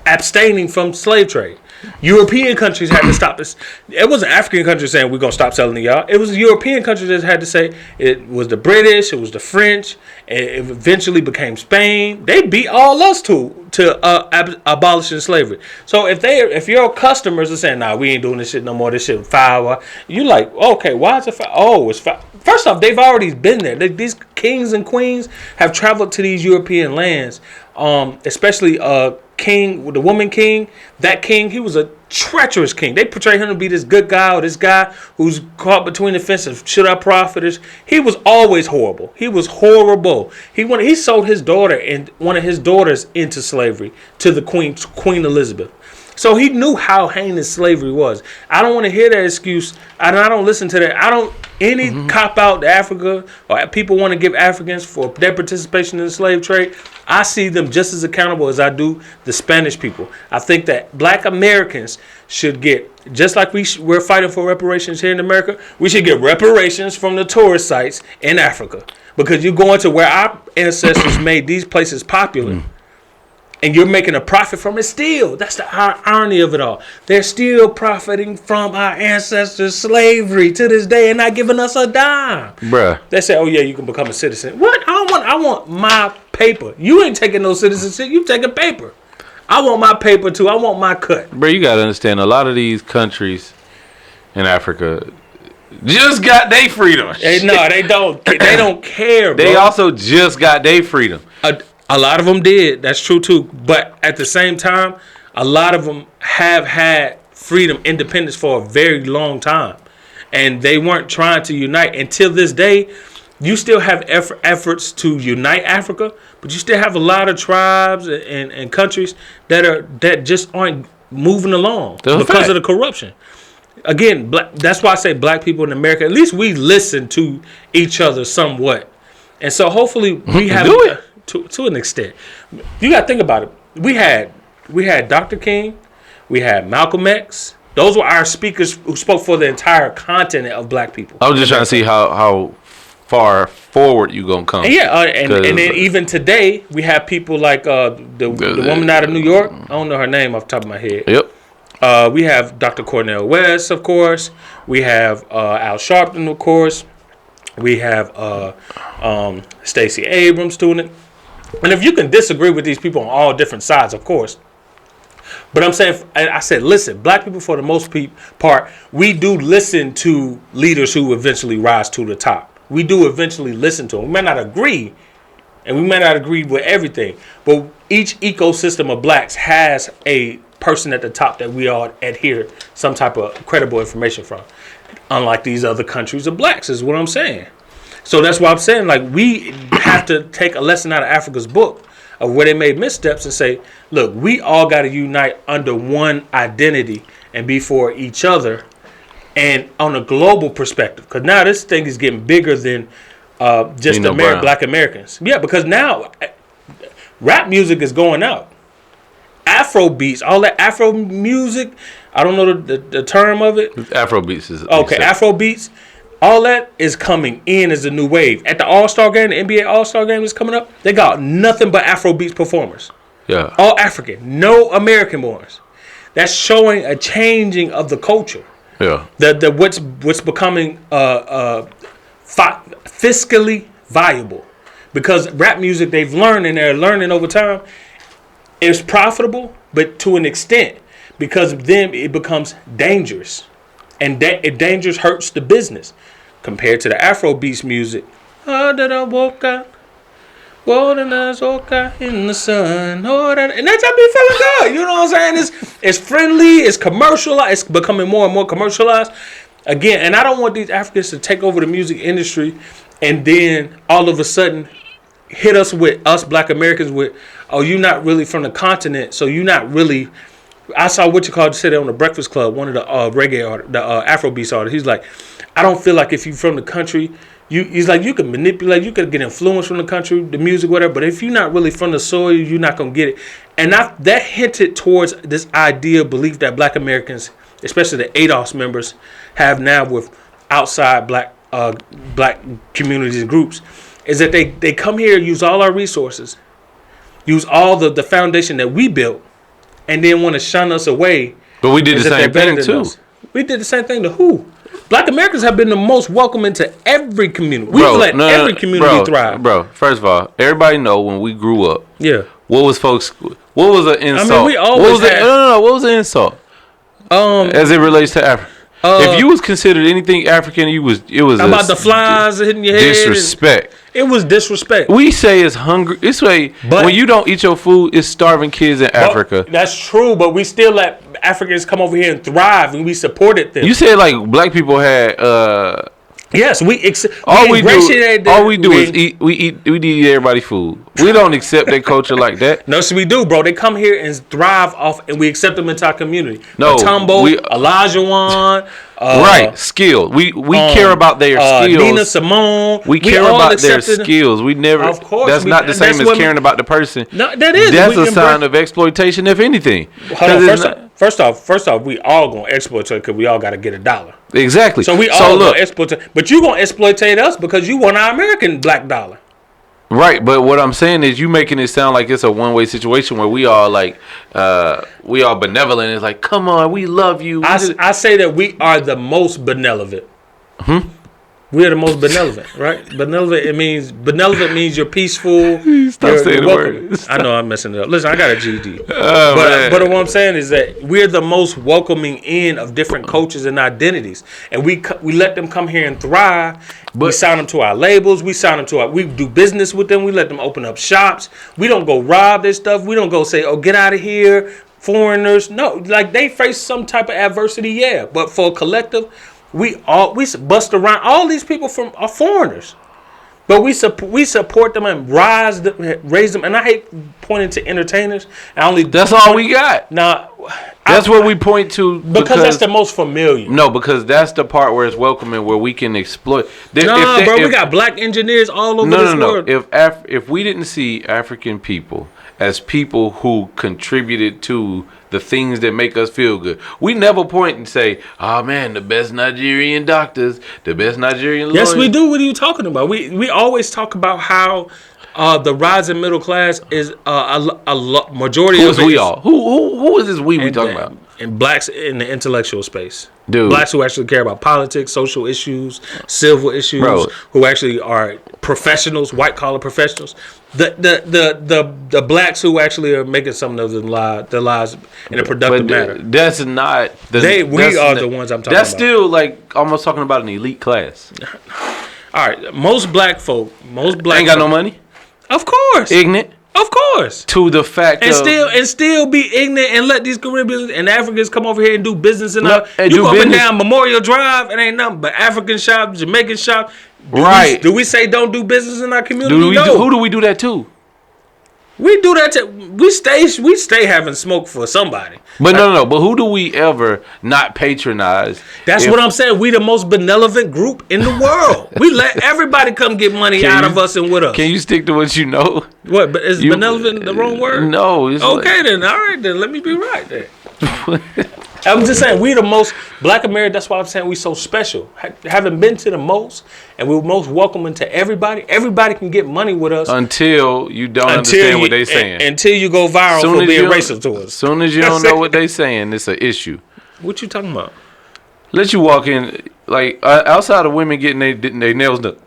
abstaining from slave trade. European countries had to stop this. It wasn't African countries saying we're going to stop selling to y'all. It was European countries that had to say. It was the British, it was the French, it eventually became Spain. They beat all us to abolishing slavery. So if your customers are saying, nah, we ain't doing this shit no more, this shit foul, you like, okay, why is it foul? Oh, it's foul. First off, they've already been there. These kings and queens have traveled to these European lands, especially king, the woman king, that king, he was a treacherous king. They portray him to be this good guy, or this guy who's caught between the fences. Should I profit? He was always horrible. He was horrible. He sold his daughter and one of his daughters into slavery to the Queen Elizabeth. So he knew how heinous slavery was. I don't want to hear that excuse. I don't listen to that. Any cop out to Africa, or people want to give Africans for their participation in the slave trade, I see them just as accountable as I do the Spanish people. I think that Black Americans should get, just like we're fighting for reparations here in America, we should get reparations from the tourist sites in Africa. Because you're going to where our ancestors made these places popular. And you're making a profit from it still. That's the irony of it all. They're still profiting from our ancestors' slavery to this day and not giving us a dime. Bruh. They say, oh, yeah, you can become a citizen. What? I want my paper. You ain't taking no citizenship. You taking paper. I want my paper, too. I want my cut. Bro, you got to understand, a lot of these countries in Africa just got their freedom. No, they don't. They don't care, bro. They also just got their freedom. A lot of them did. That's true, too. But at the same time, a lot of them have had freedom, independence for a very long time. And they weren't trying to unite. Until this day, you still have efforts to unite Africa, but you still have a lot of tribes and countries that just aren't moving along because of the corruption. Again, that's why I say Black people in America, at least we listen to each other somewhat. And so hopefully we have... Do it. To an extent. You got to think about it. We had Dr. King. We had Malcolm X. Those were our speakers who spoke for the entire continent of Black people. I was just trying to see how far forward you gonna come. And and then even today we have people like the woman out of New York. I don't know her name off the top of my head. Yep. We have Dr. Cornel West, of course. We have Al Sharpton, of course. We have Stacey Abrams doing it. And if you can disagree with these people on all different sides, of course. But I'm saying, I said, listen, black people, for the most part, we do listen to leaders who eventually rise to the top. We do eventually listen to them. We may not agree, and we may not agree with everything, but each ecosystem of blacks has a person at the top that we all adhere some type of credible information from. Unlike these other countries of blacks, is what I'm saying. So that's why I'm saying, like, we have to take a lesson out of Africa's book of where they made missteps and say, look, we all got to unite under one identity and be for each other. And on a global perspective, because now this thing is getting bigger than just black Americans. Yeah, because now rap music is going out. Afro beats, all that Afro music, I don't know the term of it. Afro beats is okay. Afro beats, all that is coming in as a new wave. At the All-Star game, the NBA All-Star game is coming up. They got nothing but Afro beats performers. Yeah, all African, no American borns. That's showing a changing of the culture. Yeah, the what's becoming fiscally viable, because rap music, they've learned, and they're learning over time, is profitable, but to an extent, because then it becomes dangerous, and dangerous hurts the business compared to the Afrobeats music. Oh, that I woke up. In the sun, and that's how me feeling good. You know what I'm saying? It's friendly, it's commercialized, it's becoming more and more commercialized. Again, and I don't want these Africans to take over the music industry and then all of a sudden hit us black Americans with, oh, you're not really from the continent, so you're not really. I saw said it on the Breakfast Club, one of the reggae artists, the Afrobeats artists. He's like, I don't feel like if you're from the country, he's like, you can manipulate, you can get influence from the country, the music, whatever. But if you're not really from the soil, you're not gonna get it. And that hinted towards this idea, belief that black Americans, especially the ADOS members, have now with outside black communities and groups, is that they come here, use all our resources, use all the foundation that we built, and then want to shun us away. But we did the same thing too. We did the same thing to who? Black Americans have been the most welcoming to every community. We've let every community thrive. Bro, first of all, everybody know when we grew up. Yeah. What was an insult? I mean, we always what was an insult? As it relates to Africa. If you was considered anything African, it was about the flies hitting your head. Disrespect. It was disrespect. We say it's hungry. This way, when you don't eat your food, it's starving kids in Africa. That's true, but we still let Africans come over here and thrive, and we supported them. You said like black people had. Yes, all we do is eat. We eat everybody's food. We don't accept their culture like that. No, so we do, bro. They come here and thrive off, and we accept them into our community. No, Matumbo, Olajuwon, right? Skill. We care about their skills. Nina Simone. We care about their skills. We never. Of course, that's not the same as caring about the person. No, that is. That's a sign of exploitation, if anything. Hold on. First off, we all gonna exploit because we all gotta get $1. Exactly. So we all gonna exploit, but you gonna exploit us because you want our American black dollar. Right, but what I'm saying is you making it sound like it's a one-way situation where we all benevolent. It's like, come on, we love you. I say that we are the most benevolent. We are the most benevolent, right? Benevolent means you're peaceful. Stop saying the word. I know I'm messing it up. Listen, I got a GD. But what I'm saying is that we're the most welcoming in of different cultures and identities, and we let them come here and thrive. We sign them to our labels. We do business with them. We let them open up shops. We don't go rob their stuff. We don't go say, "Oh, get out of here, foreigners." No, like they face some type of adversity, yeah. But for a collective, we bust around. All these people are foreigners, but we support them and raise them. And I hate pointing to entertainers. That's all we got. Now, that's what we point to because that's the most familiar. No, because that's the part where it's welcoming, where we can exploit. We got black engineers all over this world. If we didn't see African people as people who contributed to the things that make us feel good. We never point and say, "Oh man, the best Nigerian doctors, the best Nigerian lawyers." Yes, we do. What are you talking about? We always talk about how the rising middle class is majority Who of is we all? Who is this we talking about? And blacks in the intellectual space. Dude. Blacks who actually care about politics, social issues, civil issues, Bro. who actually are professionals, white collar professionals. The blacks who actually are making some of their lives in a productive manner. That's not We are the ones I'm talking That's about. still like almost talking about an elite class. All right, most black Ain't got no money. Of course. Ignorant. Of course. To the fact And still be ignorant and let these Caribbeans and Africans come over here and do business you go up and down Memorial Drive, it ain't nothing but African shop, Jamaican shop. Do we say don't do business in our community? Who do we do that to? We do that we stay having smoke for somebody. But no. But who do we ever not patronize? That's what I'm saying. We the most benevolent group in the world. We let everybody come get money out of us and with us. Can you stick to what you know? What? But is benevolent the wrong word? No. Okay then. All right then. Let me be right then. I'm just saying we the most black American. That's why I'm saying we so special. Having been to the most, and we're most welcoming to everybody. Everybody can get money with us until you don't understand what they saying. Until you go viral for being racist to us. As soon as you don't know what they saying, it's an issue. What you talking about? Let you walk in like outside of women getting their nails done.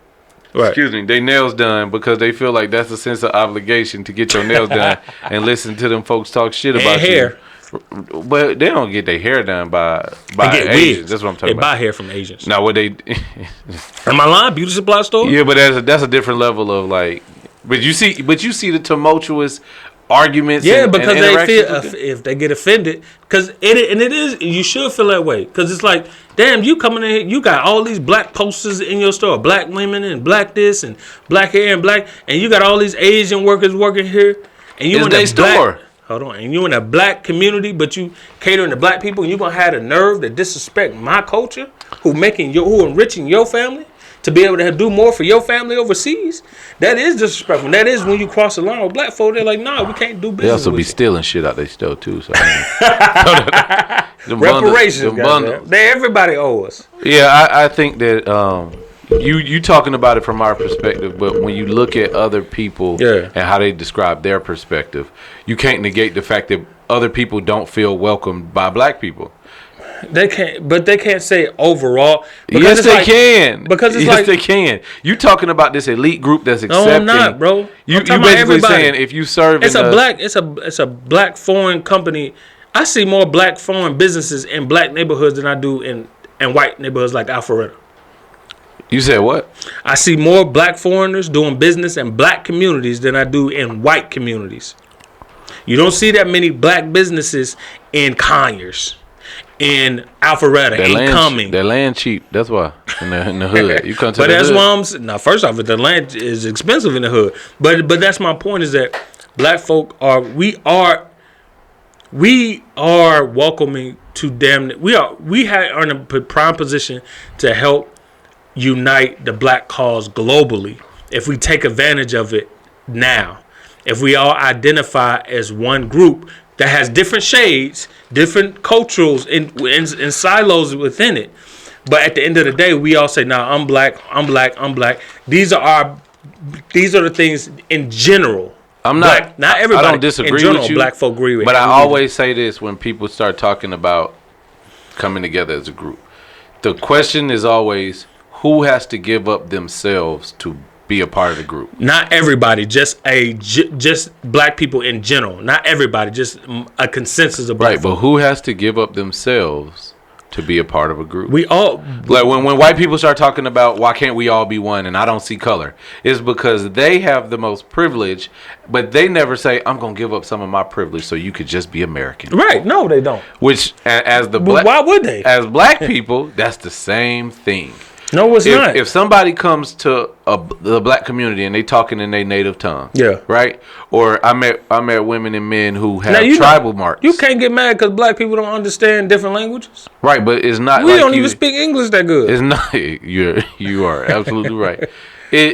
Right. Excuse me, they nails done because they feel like that's a sense of obligation to get your nails done and listen to them folks talk shit about hair. But they don't get their hair done by Asians. That's what I'm talking about. They buy hair from Asians. Now what they am I lying? Beauty supply store? Yeah, but that's a different level of like. But you see the tumultuous arguments. Yeah, because they feel if they get offended, because it is you should feel that way because it's like, damn, you coming in here, you got all these black posters in your store, black women and black this and black hair and black, and you got all these Asian workers working here, and you in their store. Hold on, and you in a black community, but you catering to black people, and you gonna have the nerve to disrespect my culture, who enriching your family to be able to do more for your family overseas. That is disrespectful. That is when you cross the line with black folk. They're like, nah, we can't do business. They also be stealing shit out they store too. So reparations, everybody owe us. Yeah, I think that. You talking about it from our perspective, but when you look at other people and how they describe their perspective, you can't negate the fact that other people don't feel welcomed by black people. They can't, but they can't say overall. Yes, they can. Because it's yes, they can. You talking about this elite group that's accepting? No, I'm not, bro. You basically saying if you serve, it's a black foreign company. I see more black foreign businesses in black neighborhoods than I do in white neighborhoods like Alpharetta. You said what? I see more black foreigners doing business in black communities than I do in white communities. You don't see that many black businesses in Conyers, in Alpharetta, in Cumming. Their land cheap. That's why in the hood. You come to but the that's hood. why I'm saying. Now, first off, the land is expensive in the hood. But that's my point is that black folk are welcoming to them. We are in a prime position to help unite the black cause globally if we take advantage of it now. If we all identify as one group that has different shades, different cultures and silos within it, but at the end of the day, we all say, "Nah, I'm black. These are the things in general." Not everybody. I don't disagree in general, with you. Black folk agree with. But I always say this when people start talking about coming together as a group. The question is always, who has to give up themselves to be a part of the group? Not everybody, just black people in general. Not everybody, just a consensus of black people. Right, but who has to give up themselves to be a part of a group? We all like when white people start talking about why can't we all be one and I don't see color, it's because they have the most privilege, but they never say I'm gonna give up some of my privilege so you could just be American. Right? No, they don't. Which why would they? As black people, that's the same thing. No, it's not. If somebody comes to the black community and they talking in their native tongue, right? Or I met women and men who have tribal marks. You can't get mad because black people don't understand different languages, right? But it's not. We don't even speak English that good. It's not. You are absolutely right.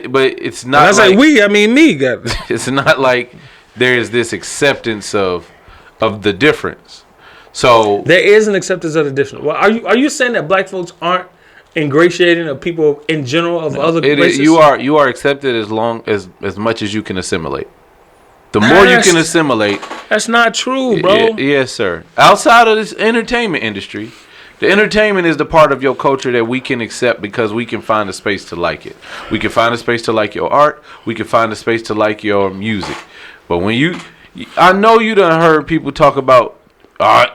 But it's not. When I say we, I mean me. It's not like there is this acceptance of the difference. So there is an acceptance of the different. Well, are you saying that black folks aren't ingratiating of people in general of other races? You are accepted as much as you can assimilate. The more you can assimilate. That's not true, bro. Yes, sir. Outside of this entertainment industry, the entertainment is the part of your culture that we can accept because we can find a space to like it. We can find a space to like your art. We can find a space to like your music. But when I know you done heard people talk about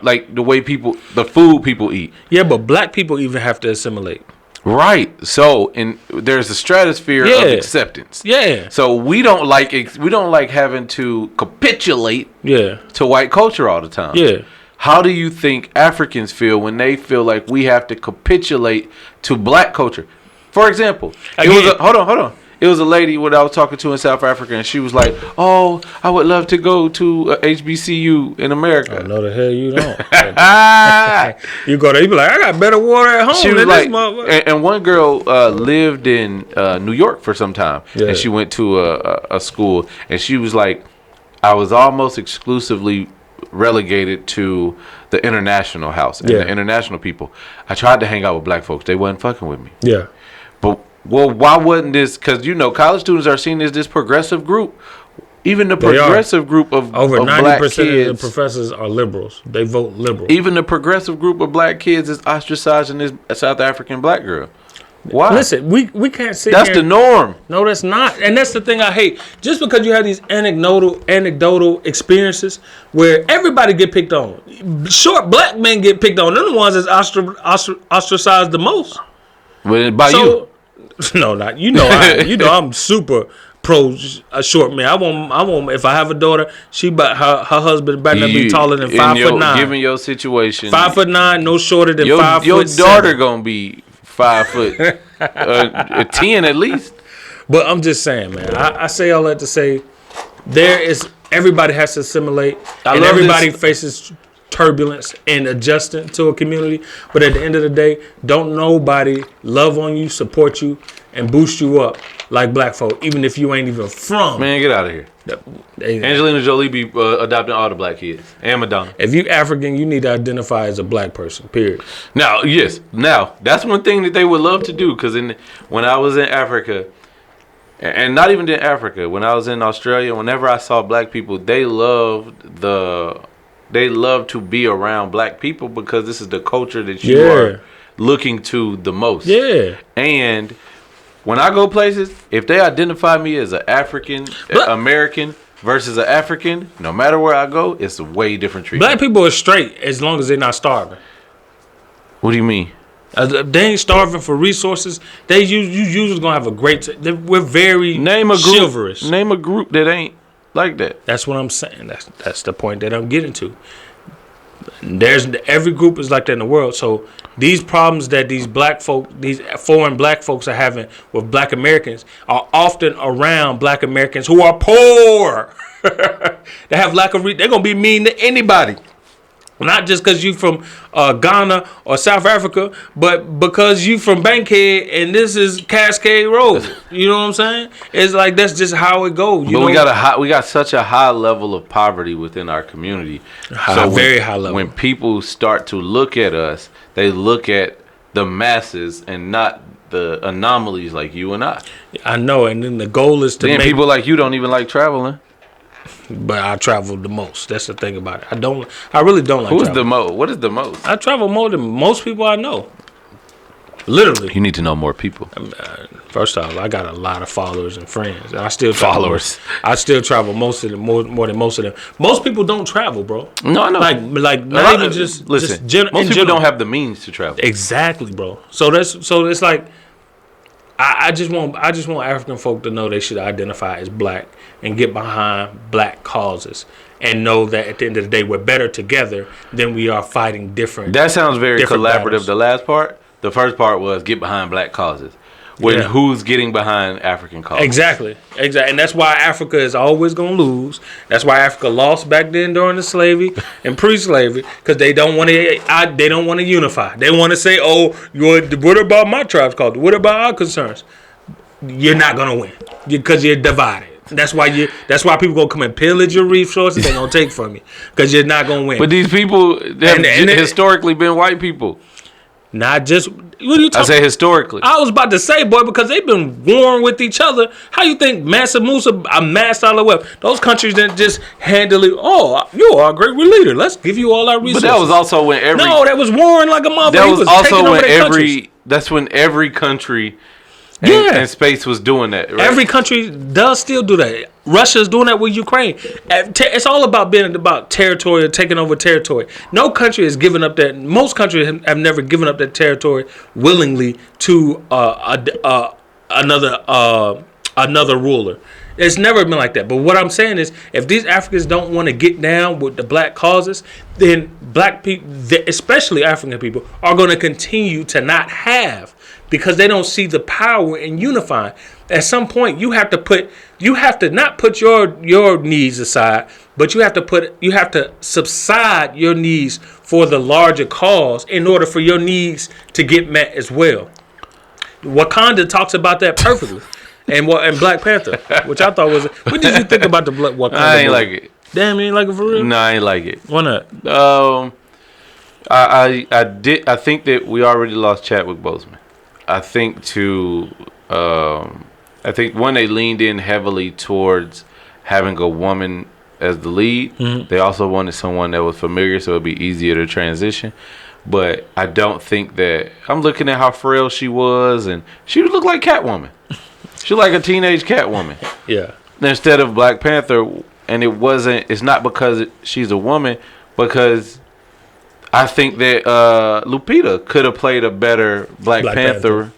like the way the food people eat. Yeah, but black people even have to assimilate. Right. So, there's a stratosphere of acceptance. Yeah. So we don't like having to capitulate to white culture all the time. Yeah. How do you think Africans feel when they feel like we have to capitulate to black culture? For example, hold on. It was a lady what I was talking to in South Africa, and she was like, "Oh, I would love to go to HBCU in America." Oh, no, the hell you don't. You go there, you be like, "I got better water at home." She was like, and one girl lived in New York for some time, and she went to a school, and she was like, "I was almost exclusively relegated to the international house and the international people. I tried to hang out with black folks; they wasn't fucking with me." Yeah, but. Well, why wouldn't this? Because college students are seen as this progressive group. Even the progressive group of over 90% of the professors are liberals. They vote liberal. Even the progressive group of black kids is ostracizing this South African black girl. Why? Listen, we can't sit. That's the norm. No, that's not, and that's the thing I hate. Just because you have these anecdotal experiences where everybody get picked on, short black men get picked on. They're the ones that's ostracized the most. Well, by you. No, not I'm super pro short man. I won't. If I have a daughter, her husband better not be taller than 5'9". Given your situation, 5'9", no shorter than 5 foot. Your daughter gonna be 5 foot 10 at least. But I'm just saying, man. I say all that to say, everybody has to assimilate, and everybody faces turbulence and adjusting to a community. But at the end of the day, don't nobody love on you, support you, and boost you up like black folk, even if you ain't even from. Man, get out of here. Angelina Jolie be adopting all the black kids and Madonna. If you African, you need to identify as a black person, period. Now, that's one thing that they would love to do, because when I was in Africa, and not even in Africa, when I was in Australia, whenever I saw black people, they love to be around black people because this is the culture that you are looking to the most. Yeah. And when I go places, if they identify me as an African American versus an African, no matter where I go, it's a way different treatment. Black people are straight as long as they're not starving. What do you mean? They ain't starving for resources. You usually gonna have a great. We're very chivalrous. Name a group that ain't like that. That's what I'm saying. That's the point that I'm getting to. Every group is like that in the world. So these problems that these foreign black folks are having with black Americans are often around black Americans who are poor. They have lack of they're gonna be mean to anybody. Not just because you from Ghana or South Africa, but because you from Bankhead and this is Cascade Road. You know what I'm saying? It's like that's just how it goes. We got such a high level of poverty within our community. Very high level. When people start to look at us, they look at the masses and not the anomalies like you and I. I know, and then the goal is to make people like you don't even like traveling. But I travel the most. That's the thing about it. I really don't like. Who's the most? What is the most? I travel more than most people I know. Literally. You need to know more people. First off, I got a lot of followers and friends. And I still I still travel most of them more than most of them. Most people don't travel, bro. No, I know. Like not even just listen. Just most people don't have the means to travel. Exactly, bro. So it's like I just want African folk to know they should identify as black and get behind black causes and know that at the end of the day we're better together than we are fighting different. That sounds very collaborative. Battles. The last part, the first part was get behind black causes. Who's getting behind African causes? Exactly, and that's why Africa is always gonna lose. That's why Africa lost back then during the slavery and pre-slavery, because they don't want to unify. They want to say, "Oh, what about my tribe's culture? What about our concerns?" You're not gonna win because you're divided. That's why people gonna come and pillage your resources. They gonna take from you because you're not gonna win. But these people, they've historically been white people. Not just what are you talking? I say historically. I was about to say, boy, because they've been warring with each other. How you think Mansa Musa amassed all the wealth? Those countries didn't just handily. Oh, you are a great leader. Let's give you all our resources. But that was also when that was warring like a motherfucker. That was also when That's when every country. And space was doing that. Right? Every country does still do that. Russia's doing that with Ukraine. It's all about being about territory or taking over territory. No country has given up that. Most countries have never given up that territory willingly to another ruler. It's never been like that. But what I'm saying is, if these Africans don't want to get down with the black causes, then black people, especially African people, are going to continue to not have. Because they don't see the power in unifying. At some point, you have to not put your needs aside, but you have to subside your needs for the larger cause in order for your needs to get met as well. Wakanda talks about that perfectly, and Black Panther, which I thought was. What did you think about the Wakanda? I ain't like it. Damn, you ain't like it for real? No, I ain't like it. Why not? I think that we already lost Chadwick Boseman. I think when they leaned in heavily towards having a woman as the lead, they also wanted someone that was familiar so it'd be easier to transition. But I don't think that I'm looking at how frail she was, and she looked like Catwoman. She like a teenage Catwoman. Yeah. Instead of Black Panther, and it's not because she's a woman, because I think that Lupita could have played a better Black Panther.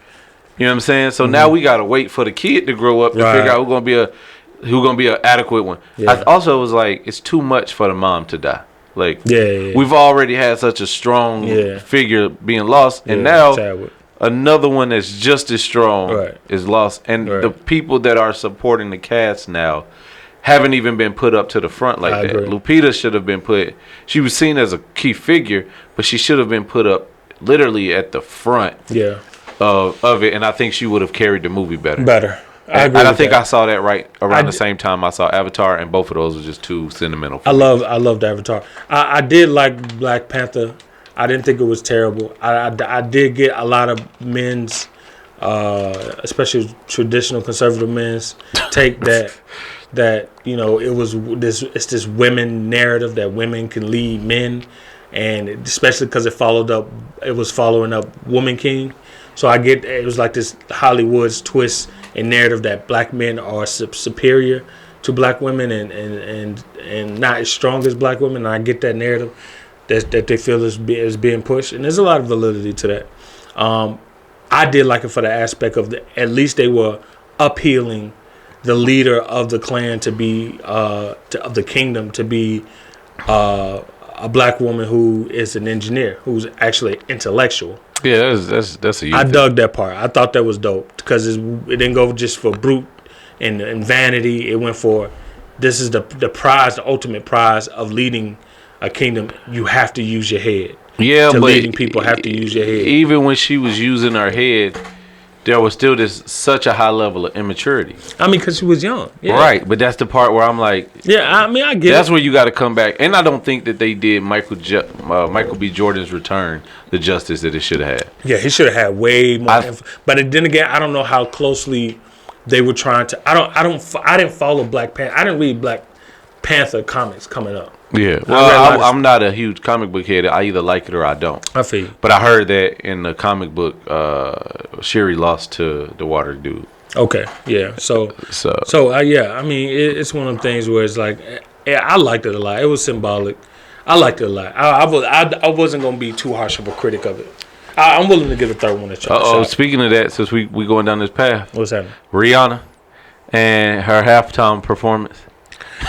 You know what I'm saying? So now we gotta wait for the kid to grow up to figure out who's gonna be an adequate one. Yeah. I also was like, it's too much for the mom to die. Like, we've already had such a strong figure being lost, and now another one that's just as strong is lost. And the people that are supporting the cast now haven't even been put up to the front like that. Agree. Lupita should have been put. She was seen as a key figure, but she should have been put up literally at the front. Yeah. Of it, and I think she would have carried the movie better. I agree. And I think I saw that right around the same time I saw Avatar, and both of those were just too sentimental. I loved Avatar. I did like Black Panther. I didn't think it was terrible. I did get a lot of men's, especially traditional conservative men's, take that it's this women narrative that women can lead men, and especially because it was following up Woman King. So I get it was like this Hollywood's twist and narrative that black men are superior to black women and not as strong as black women. And I get that narrative that they feel is being pushed, and there's a lot of validity to that. I did like it for the aspect of at least they were uphealing the leader of the clan to be of the kingdom to be a black woman who is an engineer, who's actually intellectual. Yeah, that's a. I dug that part. I thought that was dope because it didn't go just for brute and vanity. It went for this is the prize, the ultimate prize of leading a kingdom. You have to use your head. Yeah, but leading people have to use your head. Even when she was using her head, there was still such a high level of immaturity. I mean, because she was young. Yeah. Right, but that's the part where I'm like... Yeah, I mean, I get that's where you got to come back. And I don't think that they did Michael B. Jordan's return the justice that it should have had. Yeah, he should have had way more but then again, I don't know how closely they were trying to... I didn't follow Black Panther. I didn't read Black Panther comics coming up. Yeah, well, I'm not a huge comic book head. I either like it or I don't. I feel you. But I heard that in the comic book, Shuri lost to the water dude. Okay, yeah. So yeah. I mean, it's one of them things where it's like, I liked it a lot. It was symbolic. I liked it a lot. I wasn't gonna be too harsh of a critic of it. I'm willing to give a third one a shot. Speaking of that, since we going down this path, what's happening? Rihanna and her halftime performance.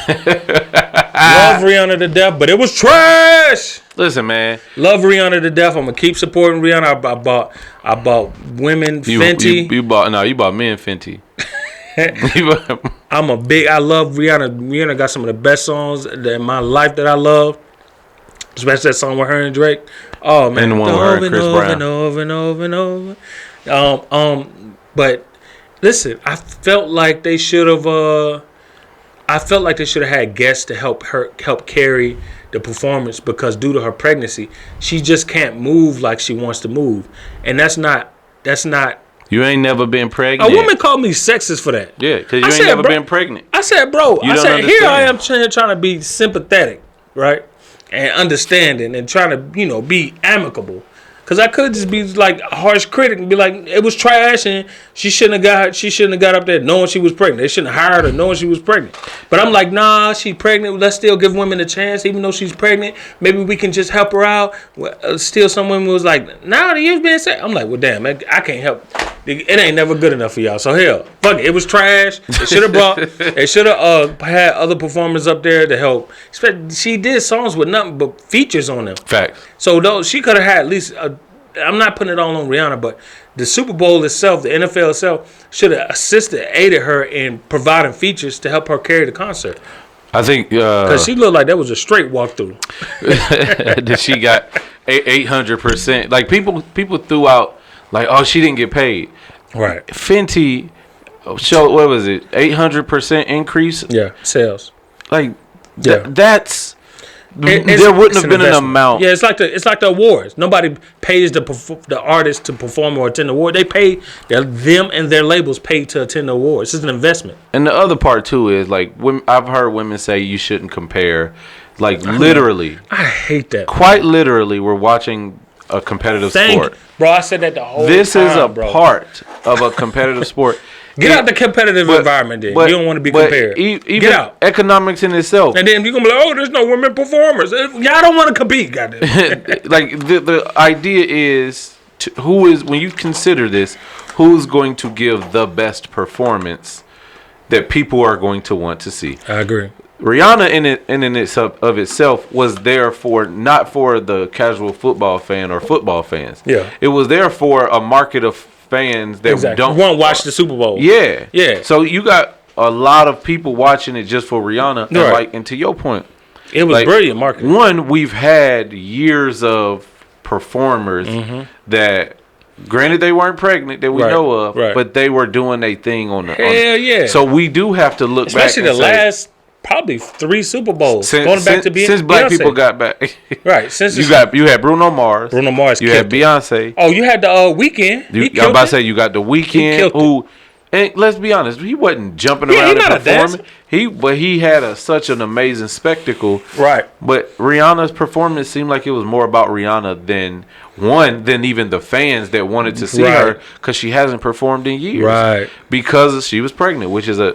Love Rihanna to death, but it was trash. Listen, man. Love Rihanna to death. I'm gonna keep supporting Rihanna. I bought women Fenty. You bought men Fenty. I love Rihanna. Rihanna got some of the best songs in my life that I love. Especially that song with her and Drake. Oh man, and the one with her and Chris Brown. And over and over. But listen, I felt like they should have. I felt like they should have had guests to help carry the performance, because due to her pregnancy, she just can't move like she wants to move, and that's not. You ain't never been pregnant. A woman called me sexist for that. Yeah, because you ain't never been pregnant. I said, bro, You don't understand. here I am trying to be sympathetic, right, and understanding, and trying to be amicable. Cause I could just be like a harsh critic and be like, it was trash, and she shouldn't have got up there knowing she was pregnant. They shouldn't have hired her knowing she was pregnant. But I'm like, nah, she's pregnant. Let's still give women a chance, even though she's pregnant. Maybe we can just help her out. Still, some women was like, nah, you've been sick. I'm like, well, damn, I can't help. It ain't never good enough for y'all. So hell, fuck it. It was trash. They should have had other performers up there to help. She did songs with nothing but features on them. Facts. So though she could have had at least I'm not putting it all on Rihanna, but the Super Bowl itself, the NFL itself, should have aided her in providing features to help her carry the concert. I think because she looked like that was a straight walkthrough. That she got 800%. Like people threw out like, oh, she didn't get paid. Right. Fenty showed, what was it, 800% increase? Yeah, sales. Like yeah. There wouldn't have been an amount. Yeah, it's like the awards. Nobody pays the artist to perform or attend the award. They pay them and their labels pay to attend the awards. It's an investment. And the other part too is like I've heard women say you shouldn't compare. Like literally, I hate that. Quite literally, we're watching a competitive sport. Bro, I said that the whole time. This is a part of a competitive sport. Get out the competitive environment then. You don't want to be compared. Get out. Economics in itself. And then you're going to be like, oh, there's no women performers. Y'all don't want to compete, goddamn. Like, the idea is, when you consider this, who's going to give the best performance that people are going to want to see? I agree. Rihanna in itself was there not for the casual football fan or football fans. Yeah. It was there for a market of fans that don't want to watch the Super Bowl. Yeah. Yeah. So you got a lot of people watching it just for Rihanna. Right. And to your point, it was brilliant marketing. One, we've had years of performers that, granted, they weren't pregnant that we know of, but they were doing a thing on the. Hell yeah. So we do have to look especially back. Especially the last probably 3 Super Bowls going back to Beyonce. Since black people got back. Right. Since you had Bruno Mars. You had Beyonce. Oh, you had the Weeknd. I'm about to say you got the Weeknd who, and let's be honest, he wasn't jumping around and performing. But he had such an amazing spectacle. Right. But Rihanna's performance seemed like it was more about Rihanna than even the fans that wanted to see her, because she hasn't performed in years. Right. Because she was pregnant, which is a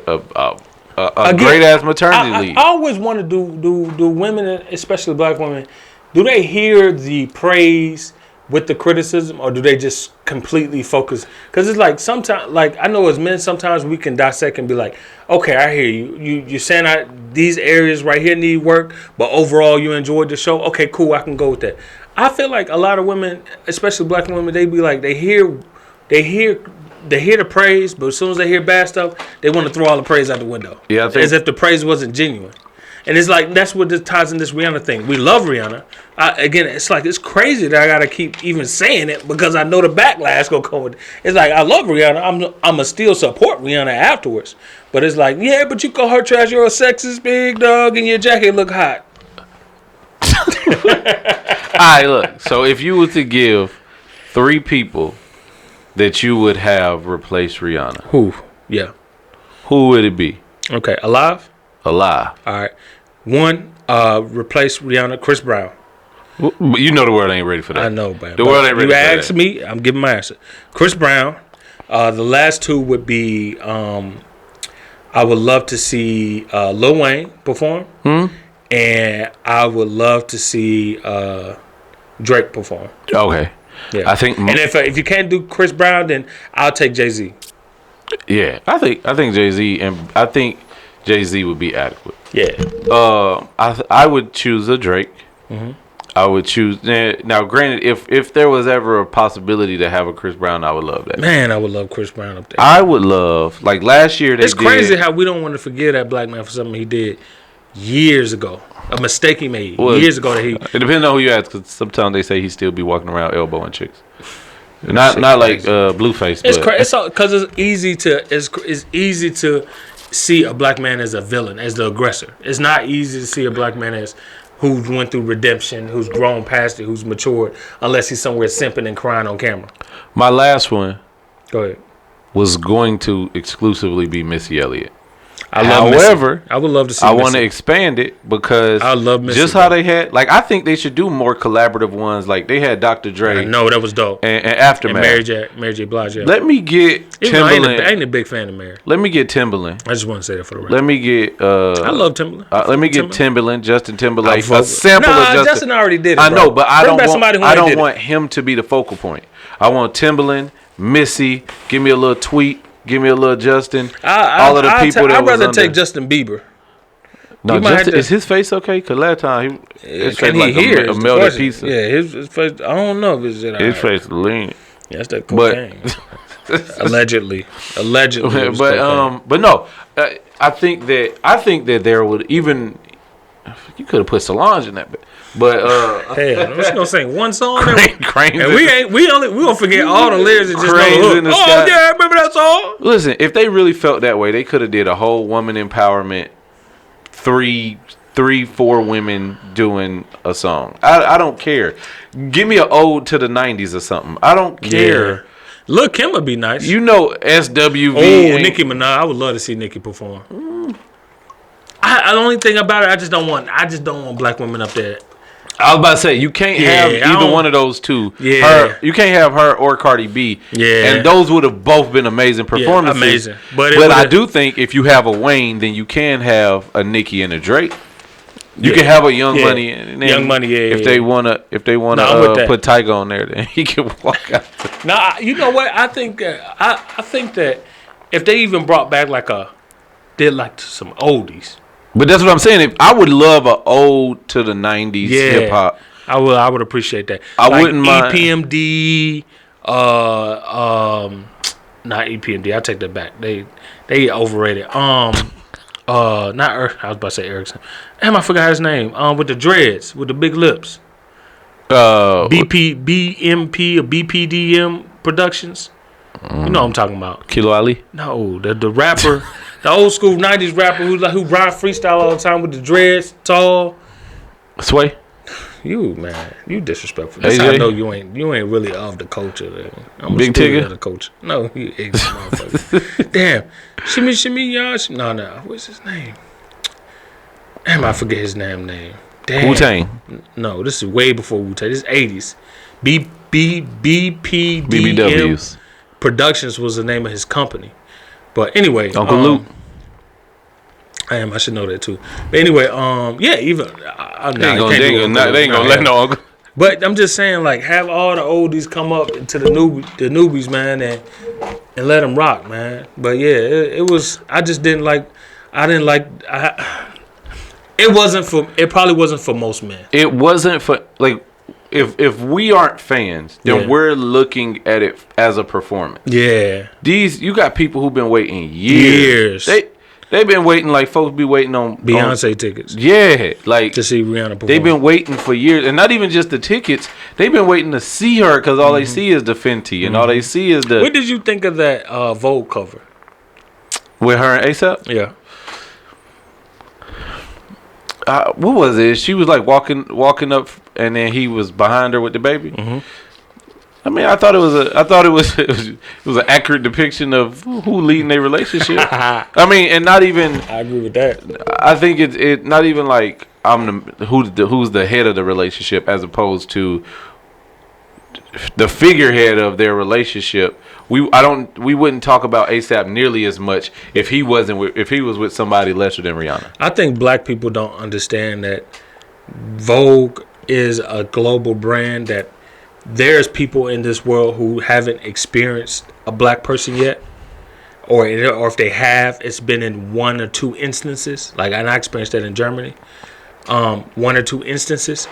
great ass maternity leave. I always want to do women, especially black women, do they hear the praise with the criticism, or do they just completely focus? Because it's like sometimes, like I know as men, sometimes we can dissect and be like, okay, I hear you. You're saying these areas right here need work, but overall you enjoyed the show. Okay, cool, I can go with that. I feel like a lot of women, especially black women, they be like, they hear the praise, but as soon as they hear bad stuff, they want to throw all the praise out the window. Yeah, as if the praise wasn't genuine. And it's like, that's what this ties in this Rihanna thing. We love Rihanna. Again, it's like, it's crazy that I got to keep even saying it, because I know the backlash going to come with it. It's like, I love Rihanna. I'm going to still support Rihanna afterwards. But it's like, yeah, but you call her trash. You're a sexist big dog and your jacket look hot. All right, look. So if you were to give 3 people that you would have replace Rihanna. Who? Yeah. Who would it be? Okay, alive? Alive. All right. 1, replace Rihanna, Chris Brown. You know the world ain't ready for that. I know, man. The world ain't ready for that. You asked me, I'm giving my answer. Chris Brown. The last 2 would be, I would love to see Lil Wayne perform. And I would love to see Drake perform. Okay. Yeah. I think, and if you can't do Chris Brown, then I'll take Jay-Z. Yeah, I think Jay-Z, and I think Jay-Z would be adequate. Yeah. I would choose a Drake. I would choose now. Granted, if there was ever a possibility to have a Chris Brown, I would love that. Man, I would love Chris Brown up there. I would love, like last year. It's crazy how we don't want to forget that black man for something he did years ago. A mistake he made years ago. It depends on who you ask, because sometimes they say he still be walking around elbowing chicks. Not like Blueface. It's crazy. It's because it's easy to see a black man as a villain, as the aggressor. It's not easy to see a black man as who's went through redemption, who's grown past it, who's matured, unless he's somewhere simping and crying on camera. My last one. Go ahead. Was going to exclusively be Missy Elliott. However, I would love to see. I want to expand it because I love Missy. Just how they had, like, I think they should do more collaborative ones. Like they had Dr. Dre. No, that was dope. And Aftermath. And Mary J. Blige. Yeah. Let me get Timbaland. I ain't a big fan of Mary. Let me get Timbaland. I just want to say that for the record. Let me get. I love Timbaland. Let me get Timbaland, Justin Timberlake. A sample of Justin already did it. I know, but I don't want it. him to be the focal point. I want Timbaland, Missy. Give me a little Tweet. Give me a little Justin. All of the people that I'd rather take Justin Bieber. No, Justin, is his face okay? Because last time his face like a melted pizza. Yeah, his face. I don't know if it's his face lean. Yeah, that's that cocaine. Allegedly. But no, I think that there would even you could have put Solange in that bit. But hell, I'm just gonna sing one song. Cranes and we gonna forget all the lyrics and just know in the sky. Oh yeah, I remember that song. Listen, if they really felt that way, they could have did a whole woman empowerment, 4 women doing a song. I don't care. Give me an ode to the 90s or something. I don't care. Yeah. Lil' Kim would be nice. You know SWV. Oh, Nicki Minaj. I would love to see Nicki perform. The only thing about it, I just don't want black women up there. I was about to say you can't have either one of those two. Yeah. You can't have her or Cardi B. Yeah. And those would have both been amazing performances. Yeah, amazing. But I do think if you have a Wayne, then you can have a Nicki and a Drake. You can have a Young Money. And Young Money, If they wanna put Tyga on there, then he can walk out. Nah, you know what? I think that if they even brought back did some oldies. But that's what I'm saying. If I would love an ode to the 90s hip hop. I would appreciate that. I wouldn't mind EPMD, not EPMD. I take that back. They overrated. I was about to say Erickson. Damn, I forgot his name. With the dreads, with the big lips. BMP or BPDM Productions. You know what I'm talking about. Kilo Ali? No, the rapper. The old school 90s rapper who rhyme freestyle all the time with the dreads, tall. Sway? You disrespectful. That's how I know you ain't really of the culture. Man. I'm Big Tigger? Of the culture. No, you ignorant motherfucker. Damn. Shimmy, y'all. No. What's his name? Damn, I forget his name. Damn. Wu-Tang? No, this is way before Wu-Tang. This is 80s. BBWs. Productions was the name of his company. But anyway, Uncle Luke. I should know that too. But anyway, even they ain't gonna let no uncle. But I'm just saying, have all the oldies come up to the newbies, man, and let them rock, man. But yeah, it was. I just didn't like. It probably wasn't for most men. It wasn't for If we aren't fans, then we're looking at it as a performance. Yeah. You got people who've been waiting years. They've been waiting folks be waiting on Beyonce tickets. Yeah, to see Rihanna perform. They've been waiting for years, and not even just the tickets. They've been waiting to see her because all they see is the Fenty, and all they see is the. What did you think of that Vogue cover with her and ASAP? Yeah. What was it? She was walking up, and then he was behind her with the baby. Mm-hmm. I mean, I thought it was an accurate depiction of who leading their relationship. I mean, and not even. I agree with that. I think it not even who's the head of the relationship as opposed to the figurehead of their relationship. We wouldn't talk about ASAP nearly as much if he was with somebody lesser than Rihanna. I think black people don't understand that Vogue is a global brand, that there's people in this world who haven't experienced a black person yet, or if they have, it's been in 1 or 2 instances. And I experienced that in Germany, 1 or 2 instances.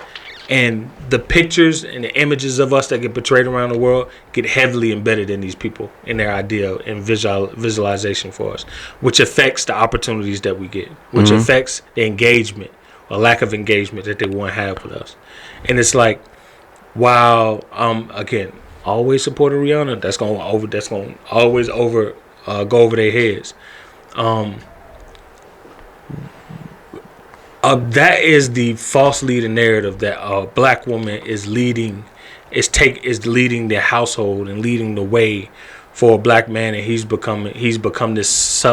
And the pictures and the images of us that get portrayed around the world get heavily embedded in these people, in their idea and visualization for us, which affects the opportunities that we get, which affects the engagement or lack of engagement that they want to have with us. And it's while again always supporting Rihanna, that's going always go over their heads. That is the false leading narrative that a black woman is leading, is leading the household and leading the way for a black man, and he's become this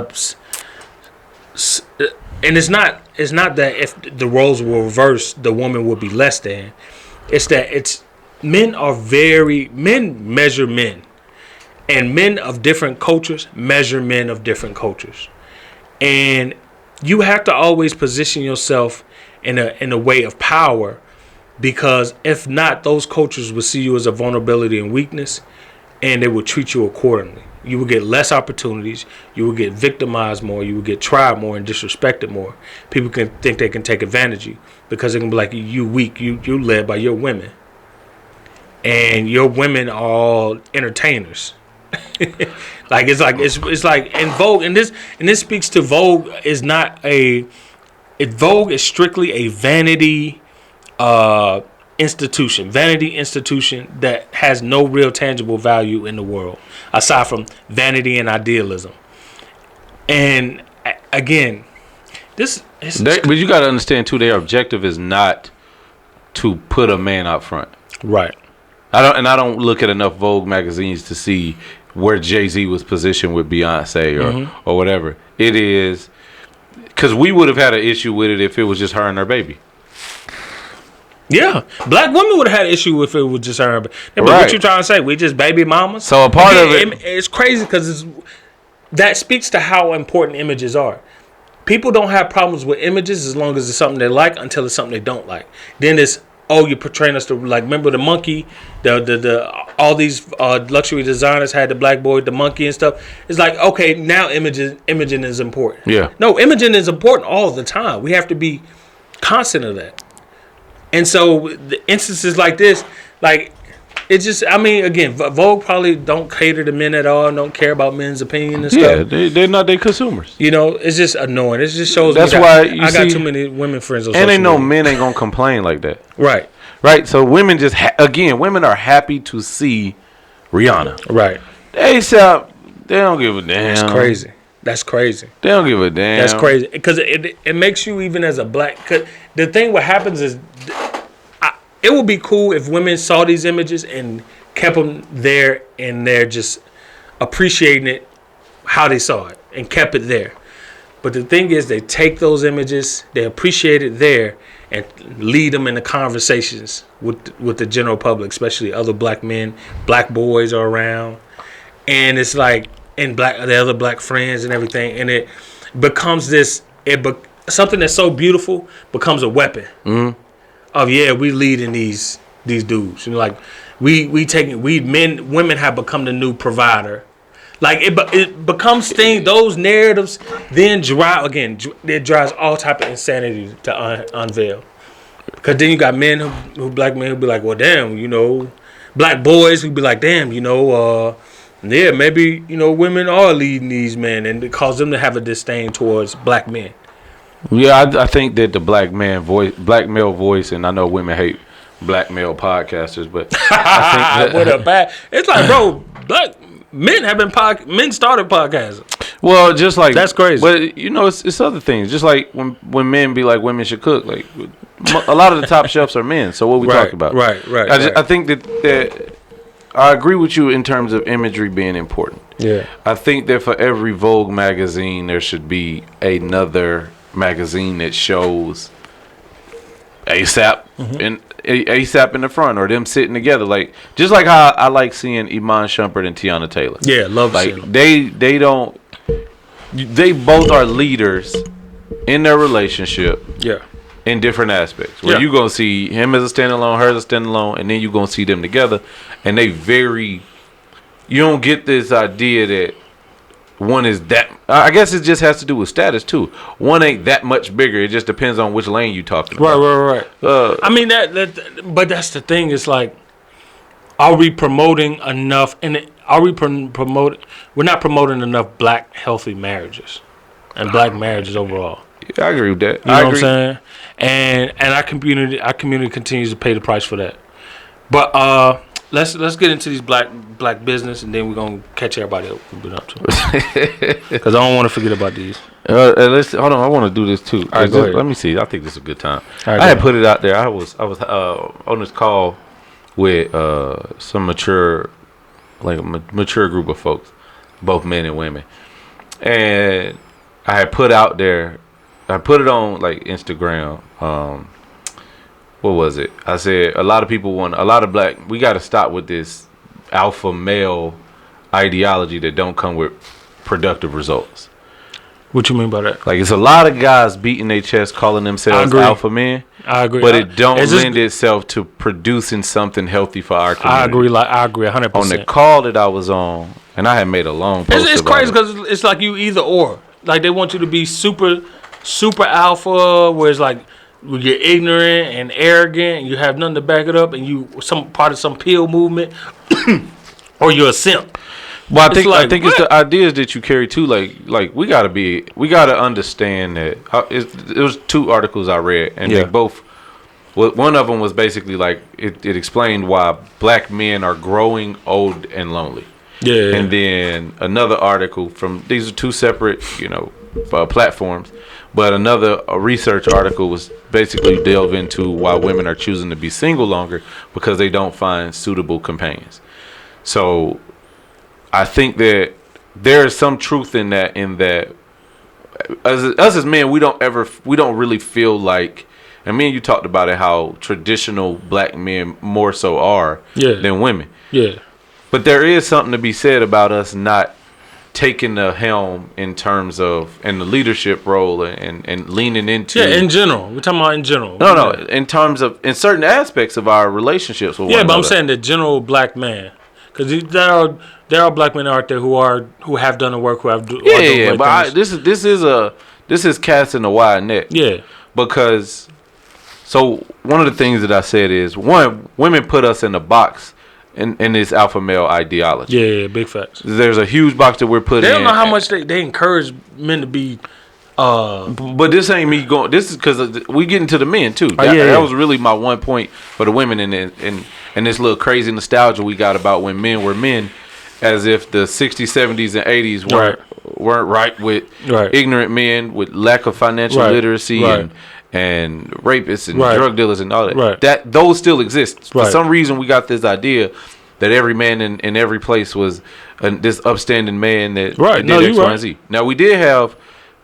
and it's not that if the roles were reversed, the woman would be less than. It's that men measure men, and men of different cultures measure men of different cultures, and you have to always position yourself in a way of power, because if not, those cultures will see you as a vulnerability and weakness, and they will treat you accordingly. You will get less opportunities. You will get victimized more. You will get tried more and disrespected more. People can think they can take advantage of you because they can be like, you weak. You led by your women, and your women are all entertainers. It's like in Vogue, and this speaks to Vogue is not Vogue is strictly a vanity institution that has no real tangible value in the world aside from vanity and idealism. And again, but you got to understand too, their objective is not to put a man out front, right? I don't look at enough Vogue magazines to see where Jay-Z was positioned with Beyonce or whatever. It is because we would have had an issue with it if it was just her and her baby. Yeah, black women would have had an issue if it was just her. But right. What you trying to say? We just baby mamas? So a part of it's crazy because that speaks to how important images are. People don't have problems with images as long as it's something they like until it's something they don't like. Then it's, you're portraying us to, like, remember the monkey, all these luxury designers had the black boy, the monkey and stuff. It's like, okay, now imaging is important. Yeah. No, imaging is important all the time. We have to be constant of that. And so the instances like this, like, it's just, I mean, again, Vogue probably don't cater to men at all, don't care about men's opinion and stuff. Yeah, they're not their consumers. You know, it's just annoying. It just shows that's me why I got too many women friends on and they know media. Men ain't gonna complain like that. Right. Right. So women just women are happy to see Rihanna. Right. They don't give a damn. That's crazy. They don't give a damn. That's crazy because it makes you, even as a black. Cause the thing what happens is, it would be cool if women saw these images and kept them there, and they're just appreciating it how they saw it and kept it there. But the thing is, they take those images, they appreciate it there, and lead them into conversations with the general public, especially other black men. Black boys are around, and it's like, and the other black friends and everything, and it becomes something that's so beautiful becomes a weapon. Mm-hmm. We leading these dudes. You know, like women have become the new provider. Like it becomes those narratives then it drives all type of insanity to unveil. Because then you got black men who be like, well, damn, you know, black boys who be like, damn, you know, maybe, you know, women are leading these men, and it causes them to have a disdain towards black men. Yeah, I think that the black male voice, and I know women hate black male podcasters, but I think that, it's like, bro, black men men started podcasting. Well, just like that's crazy. But you know, it's other things. Just like when men be like, women should cook. Like a lot of the top chefs are men. So what we talking about? Right. I think that I agree with you in terms of imagery being important. Yeah. I think that for every Vogue magazine, there should be another magazine that shows ASAP and ASAP in the front, or them sitting together, like just like how I like seeing Iman Shumpert and Tiana Taylor. Yeah, love like them. they both are leaders in their relationship. Yeah, in different aspects. Where you gonna see him as a standalone, her as a standalone, and then you gonna see them together, and you don't get this idea that one is that. I guess it just has to do with status too. One ain't that much bigger. It just depends on which lane you talking about. Right. I mean but that's the thing. It's like, are we promoting enough? And are we promoting? We're not promoting enough black healthy marriages and black marriages overall. Yeah, I agree with that. You know what I'm saying? And our community continues to pay the price for that. But let's get into these black business, and then we're gonna catch everybody up. We've been up to because I don't want to forget about these. Let's hold on. I want to do this too. All right, go ahead. Let me see. I think this is a good time. Right, I had put it out there. I was on this call with some mature group of folks, both men and women, and I had put out there. I put it on like Instagram. What was it? I said a lot of black. We got to stop with this alpha male ideology that don't come with productive results. What you mean by that? Like, it's a lot of guys beating their chest, calling themselves alpha men. I agree, but it don't lend itself to producing something healthy for our community. I agree, 100%. On the call that I was on, and I had made a long post. It's crazy because it's like you either or. Like, they want you to be super alpha, where it's like you're ignorant and arrogant, and you have nothing to back it up, and you some part of some pill movement, or you're a simp. Well, I think it's the ideas that you carry too. Like we gotta understand that. It was 2 articles I read, and they both. One of them was basically like it explained why black men are growing old and lonely. Yeah. And then another article from these are 2 separate, platforms, but a research article was basically delve into why women are choosing to be single longer because they don't find suitable companions. So I think that there is some truth in that. Us as men, we don't really feel like, and me and you talked about it, how traditional black men more so are than women. Yeah. But there is something to be said about us not taking the helm in terms of and the leadership role and leaning into. Yeah, in general. We're talking about in general. No, in terms of in certain aspects of our relationships with one another. But I'm saying the general black man. Because there are black men out there who have done the work, who have but this is casting a wide net. Yeah, because so one of the things that I said is women put us in a box in this alpha male ideology. Yeah, big facts. There's a huge box that we're putting. They don't know how much they encourage men to be. But this ain't me going. This is because we get into the men too. That was really my one point for the women and this little crazy nostalgia we got about when men were men, as if the 60s, 70s, and 80s weren't right with ignorant men with lack of financial literacy and rapists and drug dealers and all that. That those still exist. For some reason, we got this idea that every man in every place was this upstanding man that did X, Y, and Z. Now we did have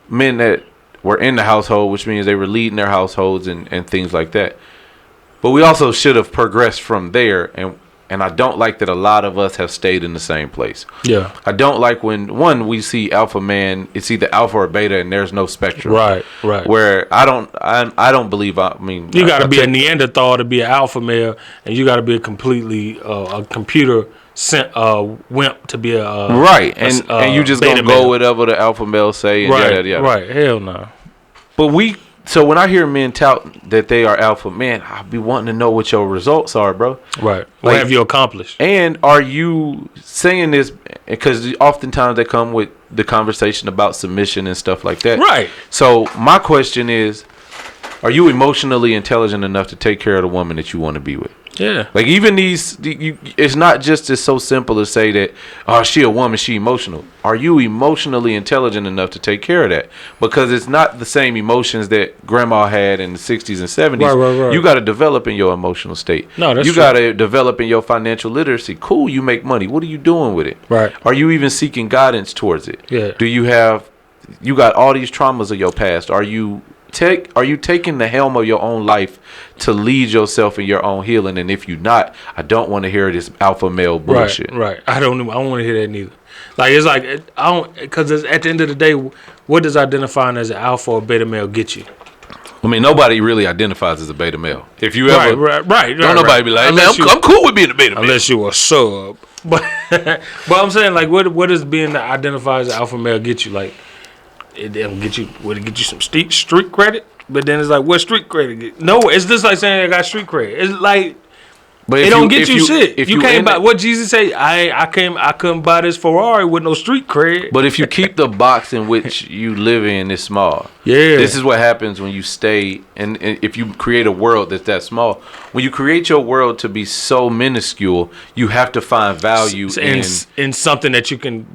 men that were in the household, which means they were leading their households and things like that. But we also should have progressed from there, and I don't like that a lot of us have stayed in the same place. Yeah. I don't like when we see alpha man, it's either alpha or beta, and there's no spectrum. Right. Where I don't believe. You got to be a Neanderthal to be an alpha male, and you got to be a completely a computer wimp to be a right. And you just gonna go whatever the alpha male say. And yada, yada. Right. Hell no. But so when I hear men tout that they are alpha, man, I'll be wanting to know what your results are, bro. Right. What have you accomplished? And are you saying this because oftentimes they come with the conversation about submission and stuff like that. Right. So my question is, are you emotionally intelligent enough to take care of the woman that you want to be with? Yeah. Like even it's not just as so simple as say that, oh, she a woman, she emotional. Are you emotionally intelligent enough to take care of that? Because it's not the same emotions that grandma had in the 60s and 70s. Right. You got to develop in your emotional state. No, that's true. You got to develop in your financial literacy. Cool, you make money. What are you doing with it? Right. Are you even seeking guidance towards it? Yeah. You got all these traumas of your past. Are you taking the helm of your own life to lead yourself in your own healing? And if you're not, I don't want to hear this alpha male bullshit. Right. I don't want to hear that neither. Like it's like I don't, because at the end of the day, what does identifying as an alpha or beta male get you? I mean, nobody really identifies as a beta male. If you ever don't nobody be like, man, I'm cool with being a beta male unless you a sub. But I'm saying, like, what does being identified as an alpha male get you? Like, it get you some street credit, but then it's like, what street credit get? No, it's just like saying I got street credit. It's like But it don't get you shit. If you can't buy what Jesus say. I couldn't buy this Ferrari with no street cred. But if you keep the box in which you live in is small, this is what happens when you stay. And if you create a world that's that small, when you create your world to be so minuscule, you have to find value in something that you can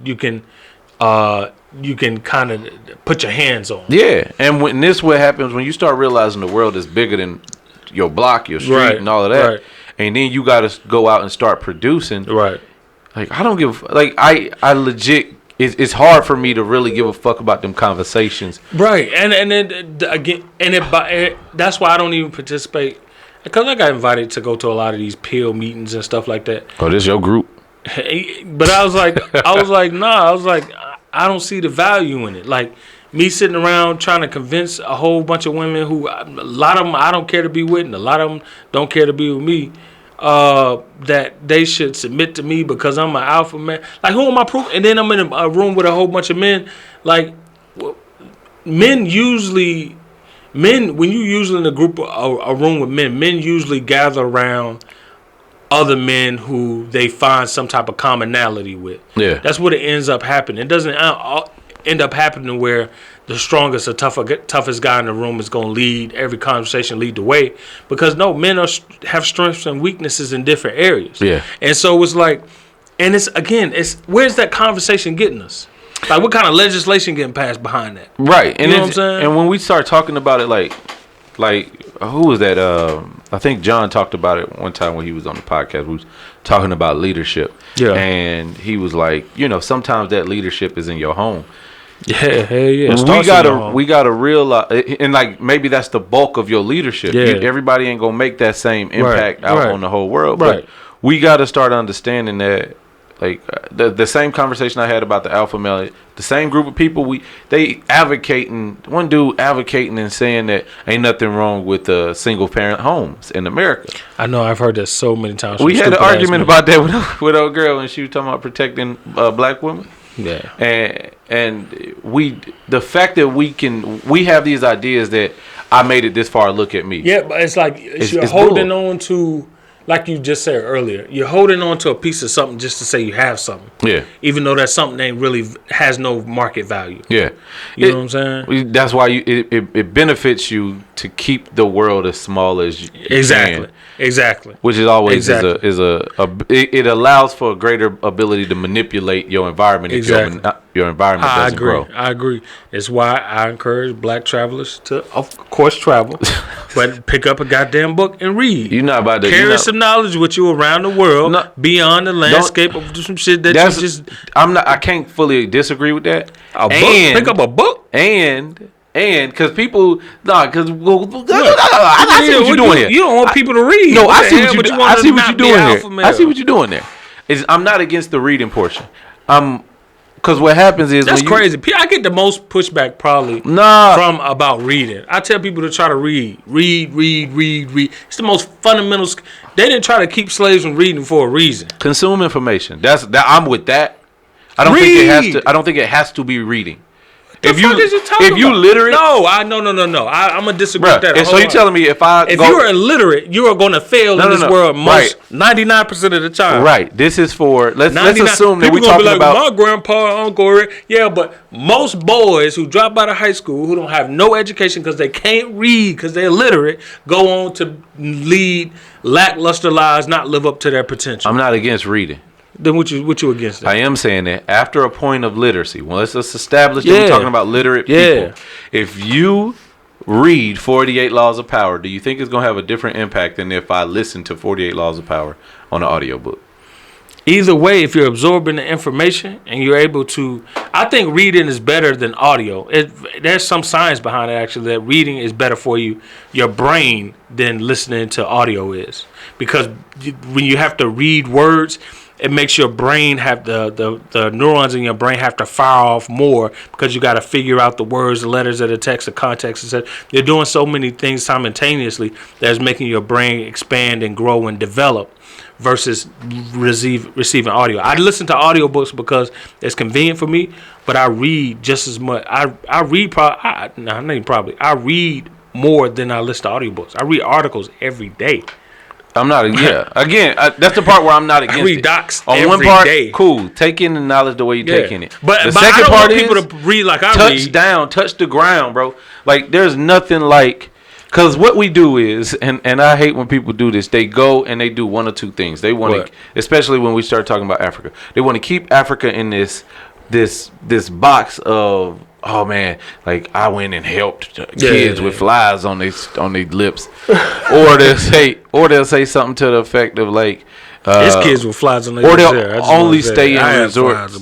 kind of put your hands on. Yeah, and when this what happens when you start realizing the world is bigger than your block, your street, and all of that. Right. And then you got to go out and start producing. Right. Like, I don't give... Like, I legit... It's hard for me to really give a fuck about them conversations. Right. And then, again... that's why I don't even participate. Because I got invited to go to a lot of these PIL meetings and stuff like that. Oh, this your group? But I was like... nah. I was like, I don't see the value in it. Like, me sitting around trying to convince a whole bunch of women who... A lot of them I don't care to be with, and a lot of them don't care to be with me. That they should submit to me because I'm an alpha man. Like, who am I proof? And then I'm in a room with a whole bunch of men. Like, when you usually in a group, a room with men usually gather around other men who they find some type of commonality with. Yeah, that's what it ends up happening. It doesn't end up happening where the strongest or toughest guy in the room is going to lead every conversation, lead the way. Because no, men have strengths and weaknesses in different areas. Yeah. And so it's like, and it's where's that conversation getting us? Like, what kind of legislation getting passed behind that? Right. And you know what I'm saying? And when we start talking about it, like who was that? I think John talked about it one time when he was on the podcast. We was talking about leadership. Yeah. And he was like, sometimes that leadership is in your home. Yeah, hell yeah. We gotta realize, and like maybe that's the bulk of your leadership. Yeah. Everybody ain't gonna make that same impact out on the whole world. Right. But we gotta start understanding that, like the same conversation I had about the alpha male, the same group of people, one dude advocating and saying that ain't nothing wrong with single parent homes in America. I know, I've heard that so many times. We had an argument about that with old girl when she was talking about protecting black women. Yeah. And the fact that we have these ideas that I made it this far, look at me. Yeah, but it's like you're holding on to, like you just said earlier, you're holding on to a piece of something just to say you have something. Yeah. Even though that something ain't really has no market value. Yeah. You know what I'm saying? That's why it benefits you to keep the world as small as you can. Exactly. Which is always it allows for a greater ability to manipulate your environment if your environment doesn't grow. I agree. It's why I encourage black travelers to, of course, travel, but pick up a goddamn book and read. You're not about to carry some knowledge with you around the world, beyond the landscape of some shit that you just. I can't fully disagree with that. Pick up a book And because people, I see what you're doing here. You don't want people to read. No, I see what you're doing here. I see what you're doing there. I'm not against the reading portion. Because what happens is that's crazy. I get the most pushback probably from about reading. I tell people to try to read. It's the most fundamental. They didn't try to keep slaves from reading for a reason. Consume information. I'm with that. I don't think it has to be reading. If you literate, no. I'm gonna disagree with that. And so you're telling me if you're illiterate, you are gonna fail in this world 99% of the time. Right. This is for let's assume that we're talking about my grandpa, uncle. Yeah, but most boys who drop out of high school who don't have no education because they can't read because they're illiterate go on to lead lackluster lives, not live up to their potential. I'm not against reading. Then what you against that? I am saying that after a point of literacy, well, let's establish that we're talking about literate people. If you read 48 Laws of Power, do you think it's going to have a different impact than if I listen to 48 Laws of Power on an audiobook? Either way, if you're absorbing the information and you're able to, I think reading is better than audio. There's some science behind it, actually, that reading is better for your brain than listening to audio is. Because when you have to read words, it makes your brain have the neurons in your brain have to fire off more because you got to figure out the words, the letters of the text, the context, etc. You're doing so many things simultaneously that's making your brain expand and grow and develop versus receiving audio. I listen to audiobooks because it's convenient for me, but I read just as much. I read I read more than I listen to audiobooks. I read articles every day. I'm not. Yeah. Again, that's the part where I'm not against read it. docs On every one part, day. cool. Take in the knowledge the way you take in it. But the but second I don't part want is people to read like I touch read. down, touch the ground, bro. Like there's nothing like. Because what we do is, and I hate when people do this, they go and they do one or two things. They want to, especially when we start talking about Africa, they want to keep Africa in this box of, oh man, like I went and helped kids with flies on their lips, or they'll say something to the effect of like, There's kids with flies on their lips, or they'll only stay in resorts.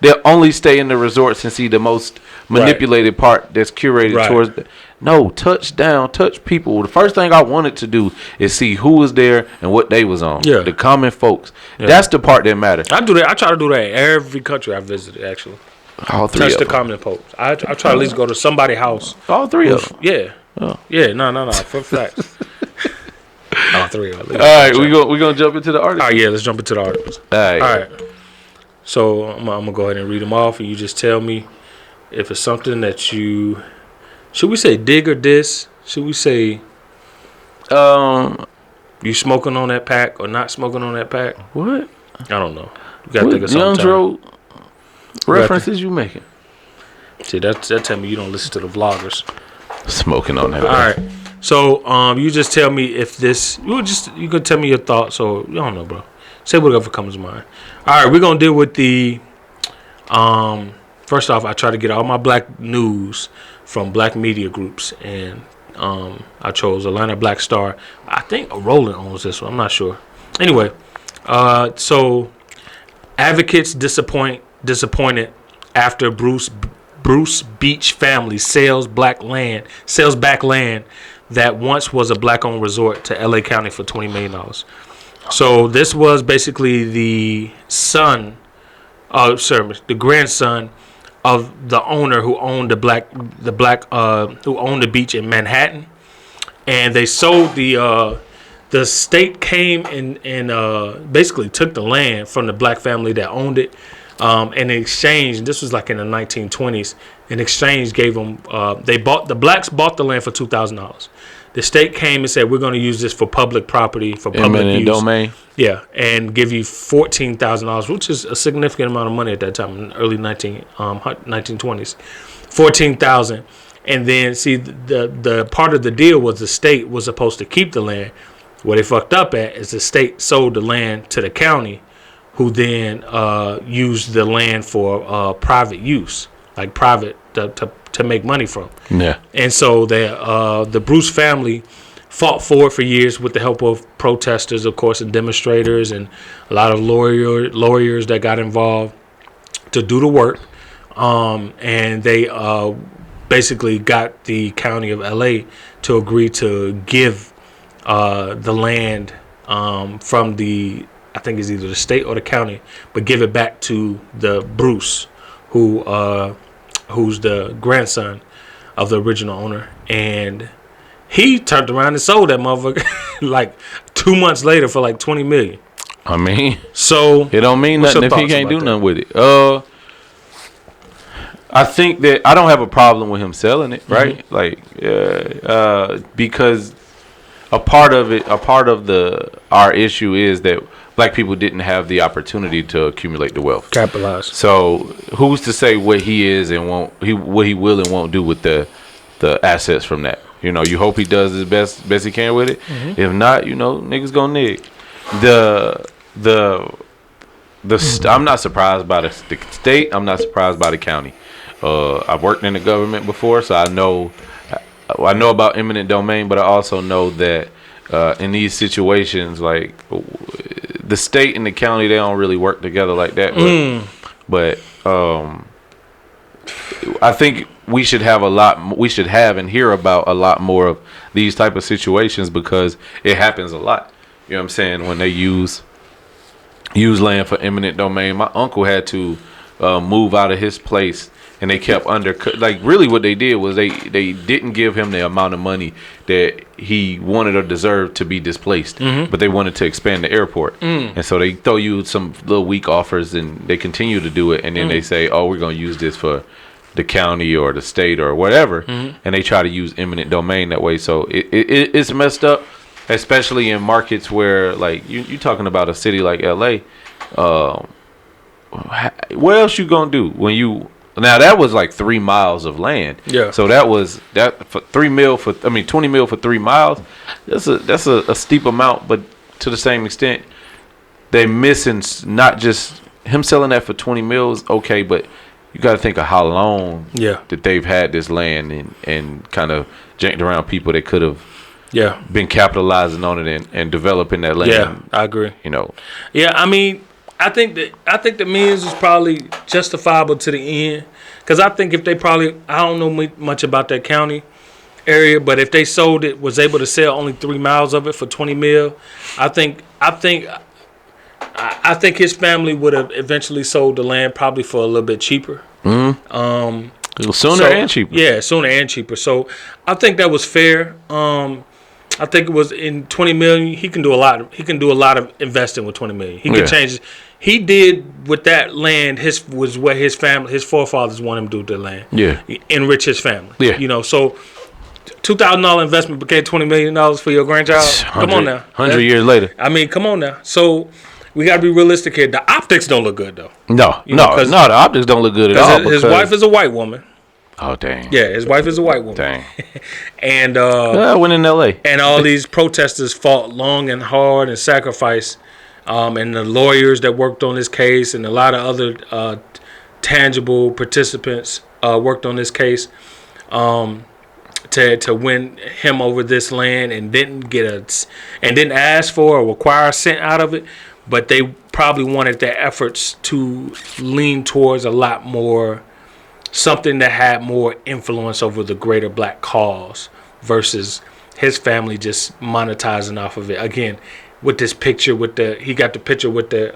They'll only stay in the resorts and see the most manipulated part that's curated towards. No, touch down, touch people. The first thing I wanted to do is see who was there and what they was on. Yeah. The common folks. Yeah. That's the part that matters. I do that. I try to do that in every country I visited, actually. All three touch of the them. common folks. I try to at least go to somebody's house. All three of them. Yeah. Oh. Yeah, no. For facts. All three of them. All right, we're going to jump into the articles. All right, yeah, let's jump into the articles. All right. So I'm going to go ahead and read them off, and you just tell me if it's something that you... Should we say dig or diss? Should we say you smoking on that pack or not smoking on that pack? What? I don't know. You got to think of something. Young references you making? See, that tell me you don't listen to the vloggers. Smoking on that. All right. So you just tell me if this. You could tell me your thoughts. So I don't know, bro. Say whatever comes to mind. All right, we're gonna deal with the. First off, I try to get all my black news from black media groups, and I chose Atlanta Black Star. I think Roland owns this one. I'm not sure. Anyway, so advocates disappointed after Bruce Beach family sells back land that once was a black-owned resort to LA County for $20 million. So this was basically the grandson of the owner who owned who owned the beach in Manhattan, and they sold the state came and basically took the land from the black family that owned it, and in exchange, this was like in the 1920s. In exchange, gave them the blacks bought the land for $2,000. The state came and said, we're going to use this for public property, for public use. Domain. Yeah, and give you $14,000, which is a significant amount of money at that time, in the early 1920s. $14,000. And then, see, the part of the deal was the state was supposed to keep the land. What they fucked up at is the state sold the land to the county, who then used the land for private use, like private to make money from. Yeah. And so the Bruce family fought for it for years with the help of protesters, of course, and demonstrators, and a lot of lawyers that got involved to do the work. And they basically got the county of LA to agree to give the land from the, I think it's either the state or the county, but give it back to the Bruce, who's the grandson of the original owner. And he turned around and sold that motherfucker like 2 months later for like $20 million. I mean, so it don't mean nothing if he can't do nothing with it. I think that I don't have a problem with him selling it, right? Mm-hmm. Like, because a part of our issue is that black people didn't have the opportunity to accumulate the wealth, capitalize. So who's to say what he is and what he will and won't do with the assets from that? You know, you hope he does his best he can with it. Mm-hmm. If not, you know, niggas gonna nig. I'm not surprised by the state. I'm not surprised by the county. I've worked in the government before, so I know about eminent domain, but I also know that in these situations, like the state and the county, they don't really work together like that. But I think we should have and hear about a lot more of these type of situations, because it happens a lot. You know what I'm saying? When they use land for eminent domain. My uncle had to move out of his place, and they kept like really what they did was they didn't give him the amount of money that he wanted or deserved to be displaced, but they wanted to expand the airport. And so they throw you some little weak offers, and they continue to do it, and then they say, oh, we're going to use this for the county or the state or whatever, and they try to use eminent domain that way. So it's messed up. especially in markets where like you talking about a city like LA. What else you gonna do when you? Now that was like 3 miles of land. Yeah. So that was that for 20 mil for 3 miles. That's a steep amount, but to the same extent, they missing not just him selling that for 20 mils. Okay, but you got to think of how long that they've had this land and kind of janked around people that could have been capitalizing on it and developing that land. Yeah, I agree. You know. Yeah, I mean, I think the millions was probably justifiable to the end, because I think if they I don't know much about that county area, but if they sold it, was able to sell only 3 miles of it for 20 mil, I think his family would have eventually sold the land probably for a little bit cheaper. Mm-hmm. Sooner and cheaper. Yeah, sooner and cheaper. So I think that was fair. I think it was in 20 million. He can do a lot. He can do a lot of investing with 20 million. He can change. He did with that land. Was what his family, his forefathers want him to do with the land. Yeah, enrich his family. Yeah, you know. So $2,000 investment became $20 million for your grandchild. Come on now. 100 years later. I mean, come on now. So we got to be realistic here. The optics don't look good though. No, the optics don't look good at all. His wife is a white woman. Oh dang! Yeah, his wife is a white woman. Dang. And I went in L.A. And all these protesters fought long and hard and sacrificed, and the lawyers that worked on this case and a lot of other tangible participants worked on this case to win him over this land, and didn't ask for or require a cent out of it, but they probably wanted their efforts to lean towards a lot more. Something that had more influence over the greater black cause versus his family just monetizing off of it. Again, with this picture he got the picture with the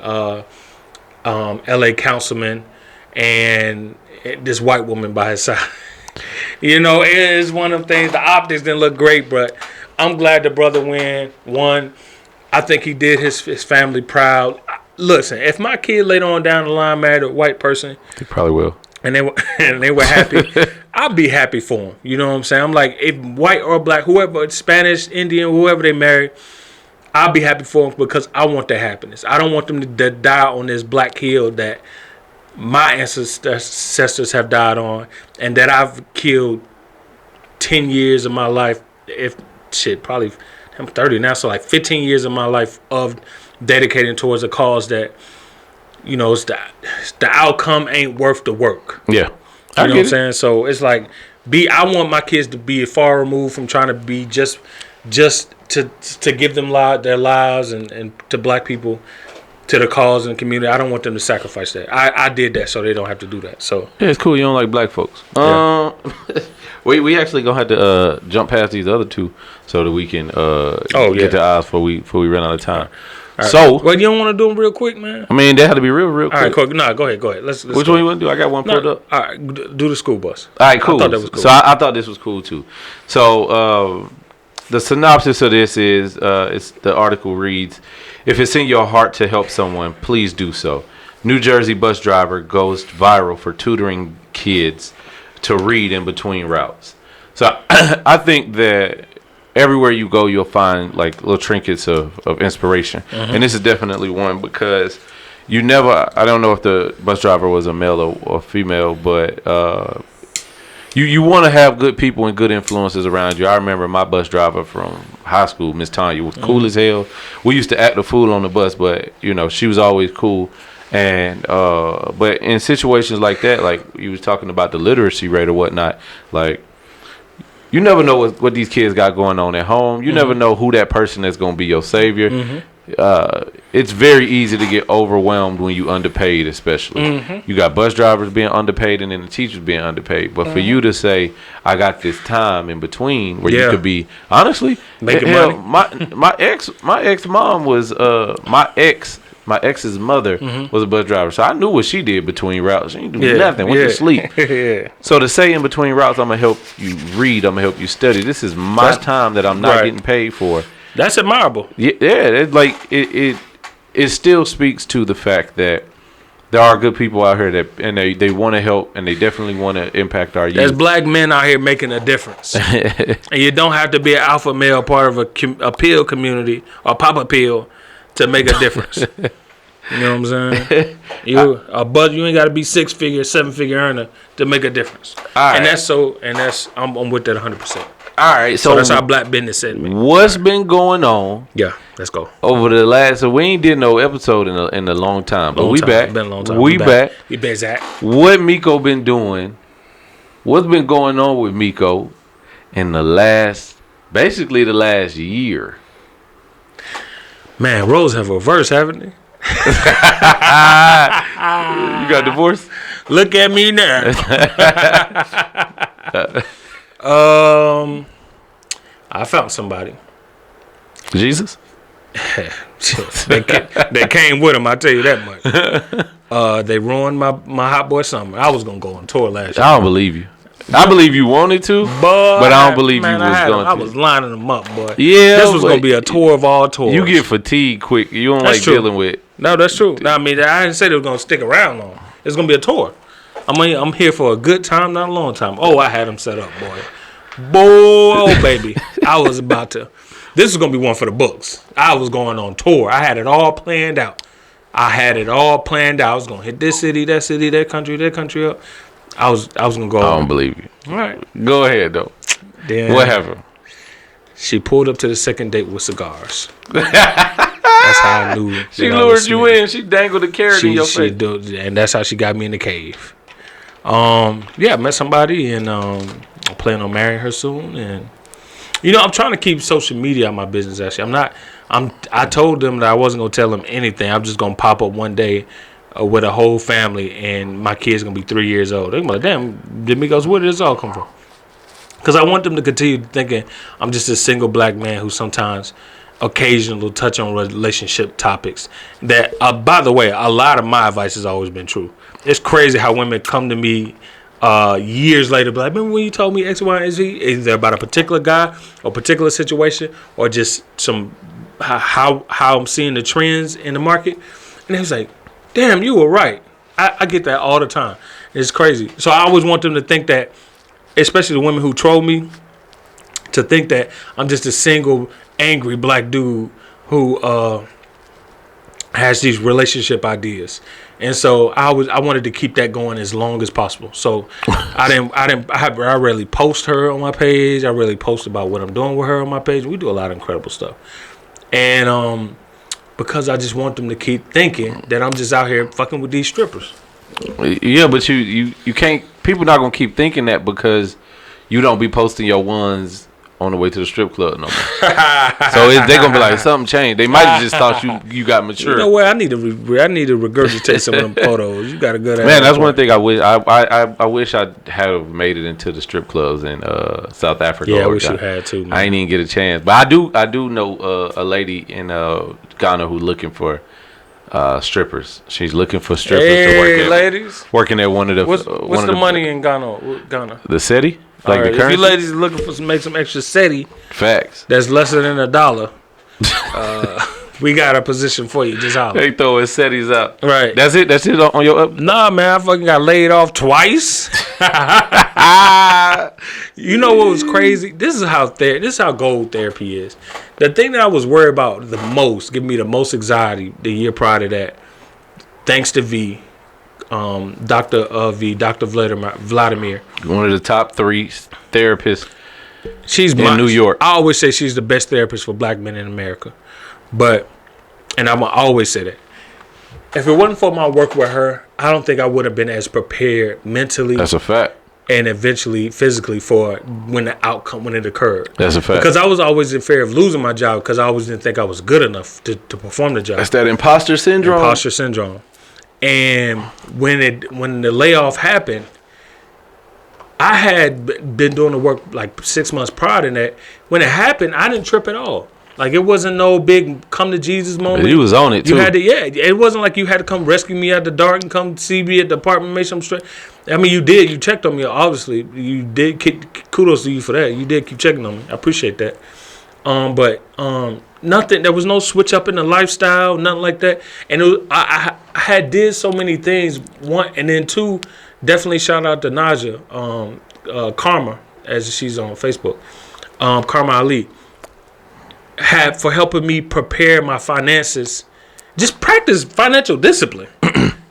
LA councilman and this white woman by his side. You know, it is one of them things. The optics didn't look great, but I'm glad the brother won. I think he did his family proud. Listen, if my kid later on down the line married a white person, he probably will. And they were happy. I'll be happy for them. You know what I'm saying? I'm like, if white or black, whoever, Spanish, Indian, whoever they marry, I'll be happy for them because I want their happiness. I don't want them to die on this black hill that my ancestors have died on, and that I've killed 10 years of my life. Probably I'm 30 now, so like 15 years of my life of dedicating towards a cause that. You know, it's the outcome ain't worth the work. Yeah. You know what I'm saying? So it's like I want my kids to be far removed from trying to be just to give them their lives and to black people, to the cause and the community. I don't want them to sacrifice that. I did that so they don't have to do that. So yeah, it's cool you don't like black folks. Yeah. We actually gonna have to jump past these other two so that we can get to ours before we run out of time. Right. So, well, you don't want to do them real quick, man? I mean, they had to be real quick. All right, cool. No, go ahead. Let's Which one you want to do? I got one pulled up. All right, do the school bus. All right, cool. I thought that was cool. So I thought this was cool too. So the synopsis of this is, the article reads, "If it's in your heart to help someone, please do so. New Jersey bus driver goes viral for tutoring kids to read in between routes." So I think that everywhere you go, you'll find like little trinkets of inspiration. Mm-hmm. And this is definitely one because I don't know if the bus driver was a male or female, but you want to have good people and good influences around you. I remember my bus driver from high school, Miss Tanya, was cool as hell. We used to act a fool on the bus, but you know, she was always cool. And but in situations like that, like you was talking about the literacy rate or whatnot, like you never know what these kids got going on at home. You never know who that person is going to be your savior. Mm-hmm. It's very easy to get overwhelmed when you underpaid, especially. Mm-hmm. You got bus drivers being underpaid and then the teachers being underpaid. But for you to say, I got this time in between where you could be, honestly, making money. My ex mom was my ex's mother was a bus driver, so I knew what she did between routes. She didn't do nothing. Went to sleep. So to say in between routes, I'm gonna help you read. I'm gonna help you study. This is my time that I'm not getting paid for. That's admirable. Yeah. It still speaks to the fact that there are good people out here and they want to help and they definitely want to impact our youth. There's black men out here making a difference. And you don't have to be an alpha male part of a pill community or pop a pill to make a difference. You know what I'm saying? You ain't got to be 6-figure, 7-figure earner to make a difference. All right. I'm with that 100%. All right, so that's how black business said me. What's been going on? Yeah, let's go. Over the last, so we ain't did no episode in a long time, but we back. It's been a long time. We back. We back, Zach. What Miko been doing? What's been going on with Miko in basically the last year? Man, roles have reversed, haven't they? You got divorced? Look at me now. I found somebody. Jesus? they came with him, I tell you that much. They ruined my hot boy summer. I was gonna go on tour last year. I don't believe you. I believe you wanted to, but I don't believe you was going to. I was lining them up, boy. Yeah, this was gonna be a tour of all tours. You get fatigued quick. You don't like dealing with. No, that's true. No, I mean, I didn't say they were gonna stick around long. It's gonna be a tour. I'm here for a good time, not a long time. Oh, I had them set up, boy. Oh, baby. I was about to. This is going to be one for the books. I was going on tour. I had it all planned out. I was going to hit this city, that country up. I was going to go. I don't believe you. All right. Go ahead, though. Then what happened? She pulled up to the second date with cigars. That's how I knew. She lured you in. She dangled a carrot in your face. And that's how she got me in the cave. I met somebody and I'm planning on marrying her soon. And I'm trying to keep social media out of my business. Actually, I told them that I wasn't gonna tell them anything. I'm just gonna pop up one day with a whole family, and my kid's gonna be 3 years old. They're gonna be like, "Damn, D'Amico's, where did this all come from?" Because I want them to continue thinking I'm just a single black man who sometimes occasionally will touch on relationship topics. That, by the way, a lot of my advice has always been true. It's crazy how women come to me years later, be like, remember when you told me X, Y, and Z? Either about a particular guy or particular situation, or just some how I'm seeing the trends in the market. And it was like, damn, you were right. I get that all the time. It's crazy. So I always want them to think that, especially the women who troll me, to think that I'm just a single angry black dude who has these relationship ideas. And so I wanted to keep that going as long as possible. So I rarely post her on my page. I rarely post about what I'm doing with her on my page. We do a lot of incredible stuff. And because I just want them to keep thinking that I'm just out here fucking with these strippers. Yeah, but you can't. People not gonna keep thinking that because you don't be posting your ones on the way to the strip club no more. So they're gonna be like, something changed. They might have just thought you got mature. You know what? I need to regurgitate some of them photos. You got a good ass. Man, that's one thing I wish I wish I had made it into the strip clubs in South Africa. Yeah, I wish you had too. Man. I ain't even get a chance, but I do know a lady in Ghana who looking for strippers. She's looking for strippers to work at. Ladies, working at one of the. What's the money in Ghana? The city. Like right, the currency? If you ladies are looking for make some extra SETI, facts. That's lesser than $1. We got a position for you. Just holler. They throwing SETIs out. Right. That's it on your up? Nah, man. I fucking got laid off twice. You know what was crazy? This is how gold therapy is. The thing that I was worried about the most, giving me the most anxiety the year prior to that, thanks to V. Dr. Vladimir. One of the top 3 therapists in New York. I always say she's the best therapist for black men in America. And I'm going to always say that. If it wasn't for my work with her, I don't think I would have been as prepared mentally. That's a fact. And eventually physically for when it occurred. That's a fact. Because I was always in fear of losing my job because I always didn't think I was good enough to perform the job. That's that imposter syndrome. And when the layoff happened, I had been doing the work like 6 months prior to that. When it happened, I didn't trip at all. Like, it wasn't no big come to Jesus moment. You was on it too. You had to, it wasn't like you had to come rescue me out the dark and come see me at the apartment, make some straight. I mean, you did. You checked on me, obviously. You did. Kudos to you for that. You did keep checking on me. I appreciate that. But nothing. There was no switch up in the lifestyle, nothing like that. And I had did so many things. One, and then two, definitely shout out to Naja, Karma, as she's on Facebook, Karma Ali, for helping me prepare my finances. Just practice financial discipline,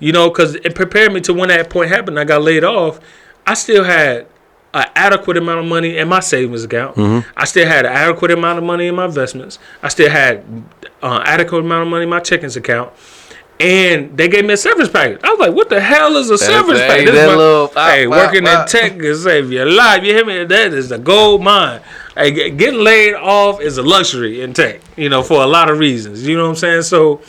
because it prepared me to when that point happened. I got laid off. I still had an adequate amount of money in my savings account. Mm-hmm. I still had an adequate amount of money in my investments. I still had adequate amount of money in my checkings account. And they gave me a severance package. I was like, what the hell is a severance package? Working in tech can save your life. You hear me? That is a gold mine. Hey, getting laid off is a luxury in tech, for a lot of reasons. You know what I'm saying? So,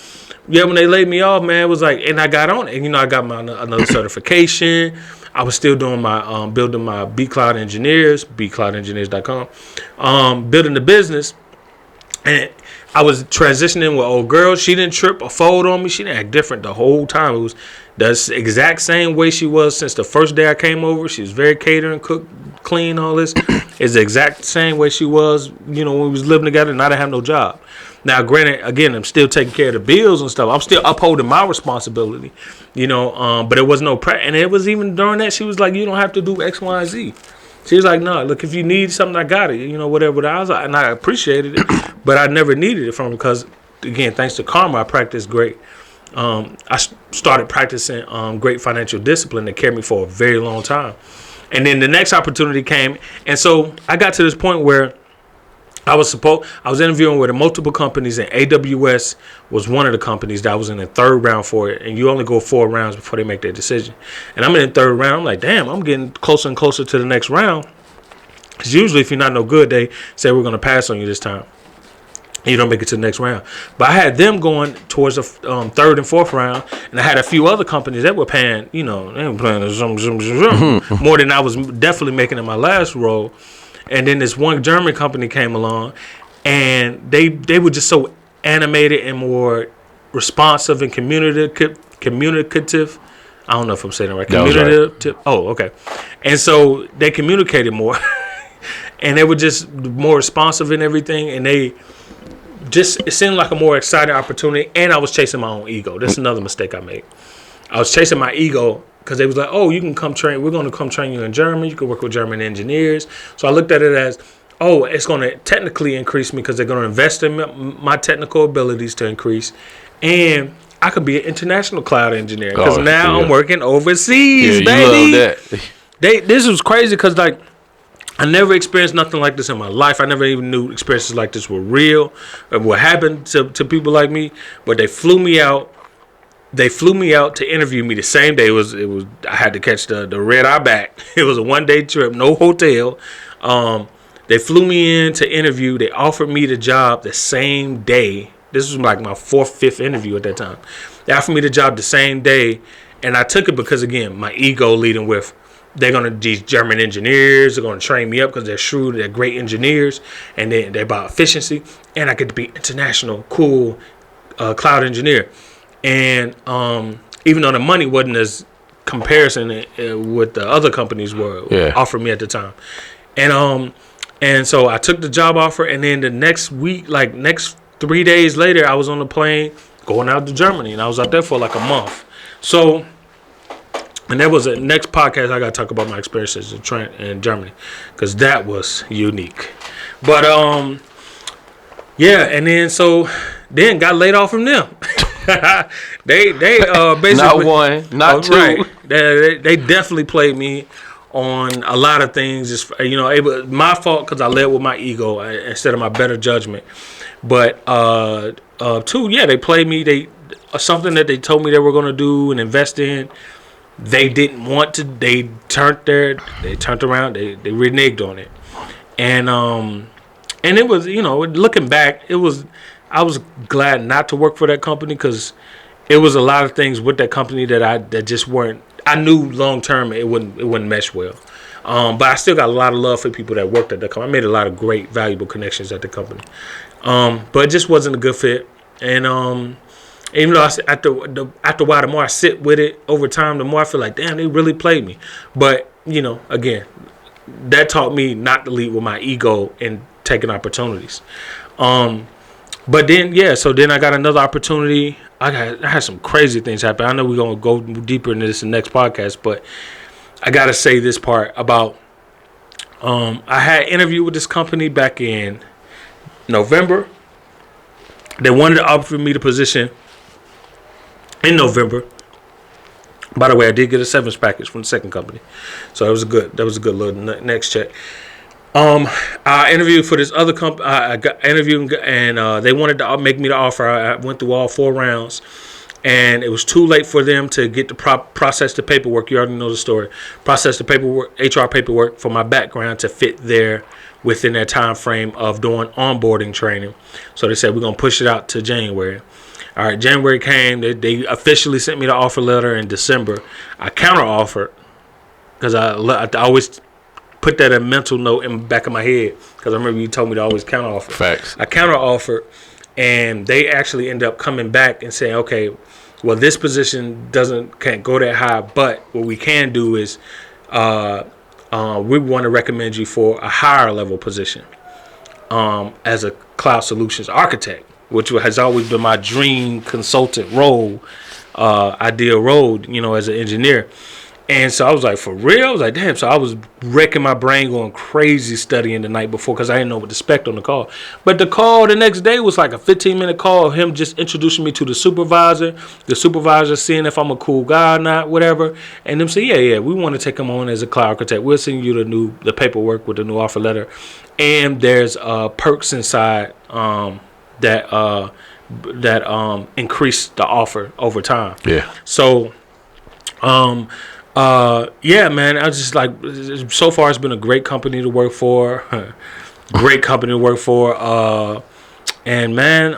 yeah, when they laid me off, man, it was like, and I got on it. I got another certification. I was still doing my building my BCloud Engineers, bcloudengineers.com, building the business, and I was transitioning with old girl. She didn't trip or fold on me. She didn't act different the whole time. It was the exact same way she was since the first day I came over. She was very catering, cook, clean, all this. It's the exact same way she was, when we was living together and I didn't have no job. Now, granted, again, I'm still taking care of the bills and stuff. I'm still upholding my responsibility, but it was no and it was even during that, she was like, you don't have to do X, Y, and Z. She was like, no, look, if you need something, I got it, whatever. I was like, and I appreciated it, but I never needed it from her because, again, thanks to Karma, I practiced great. I started practicing great financial discipline that carried me for a very long time. And then the next opportunity came, and so I got to this point where I was interviewing with multiple companies, and AWS was one of the companies that I was in the third round for it. And you only go 4 rounds before they make their decision. And I'm in the third round. I'm like, damn, I'm getting closer and closer to the next round. Because usually if you're not no good, they say we're going to pass on you this time. You don't make it to the next round. But I had them going towards the third and fourth round, and I had a few other companies that were paying, they were paying more than I was definitely making in my last role. And then this one German company came along, and they were just so animated and more responsive and communicative. I don't know if I'm saying it right. Communicative. Right. Oh, okay. And so they communicated more, and they were just more responsive and everything. And it seemed like a more exciting opportunity. And I was chasing my own ego. That's another mistake I made. I was chasing my ego. Because they was like, oh, you can come train. We're going to come train you in German. You can work with German engineers. So I looked at it as, oh, it's going to technically increase me because they're going to invest in my technical abilities to increase. And I could be an international cloud engineer because now I'm working overseas, baby. You love that. This was crazy because, I never experienced nothing like this in my life. I never even knew experiences like this were real or what happened to people like me. But they flew me out. They flew me out to interview me the same day. It was. I had to catch the red eye back. It was a 1-day trip, no hotel. They flew me in to interview. They offered me the job the same day. This was like my 4th, 5th interview at that time. They offered me the job the same day, and I took it because, again, my ego leading with these German engineers are going to train me up because they're shrewd, they're great engineers, and they're about efficiency, and I get to be international, cool cloud engineer. And even though the money wasn't as comparison with the other companies were offered me at the time, and so I took the job offer, and then the next week, next 3 days later, I was on the plane going out to Germany, and I was out there for like a month. So, and that was the next podcast I got to talk about my experiences in Germany because that was unique. But and then got laid off from them. they basically not one, not two. Right. They definitely played me on a lot of things. Just it was my fault because I led with my ego instead of my better judgment. But two, they played me. They something that they told me they were going to do and invest in. They didn't want to. They turned around. They reneged on it, and it was looking back, it was. I was glad not to work for that company because it was a lot of things with that company that just weren't. I knew long term it wouldn't mesh well, but I still got a lot of love for people that worked at the company. I made a lot of great, valuable connections at the company, but it just wasn't a good fit. And even though after a while, the more I sit with it over time, the more I feel like, damn, they really played me. But again, that taught me not to lead with my ego and taking opportunities. But then, so then I got another opportunity. I had some crazy things happen. I know we're going to go deeper into this in the next podcast, but I got to say this part about, I had an interview with this company back in November. They wanted to offer me the position in November. By the way, I did get a severance package from the second company. So that was a good little next check. I interviewed for this other company. I got interviewed, and they wanted to make me the offer. I went through all 4 rounds, and it was too late for them to get the process the paperwork. You already know the story. Process the paperwork, HR paperwork for my background to fit there within their time frame of doing onboarding training. So they said we're gonna push it out to January. All right, January came. They officially sent me the offer letter in December. I counter offered because I always put that a mental note in the back of my head because I remember you told me to always counter offer. Facts. I counter offered, and they actually end up coming back and saying, okay, well, this position can't go that high, but what we can do is we want to recommend you for a higher level position as a cloud solutions architect, which has always been my dream consultant role, ideal role, as an engineer. And so I was like, for real? I was like, damn. So I was wrecking my brain, going crazy studying the night before because I didn't know what to expect on the call. But the call the next day was like a 15-minute call of him just introducing me to the supervisor seeing if I'm a cool guy or not, whatever. And them say, yeah, we want to take him on as a cloud architect. We'll send you the paperwork with the new offer letter. And there's perks inside that increase the offer over time. Yeah. So, man, I was just like, so far it's been a great company to work for. And man,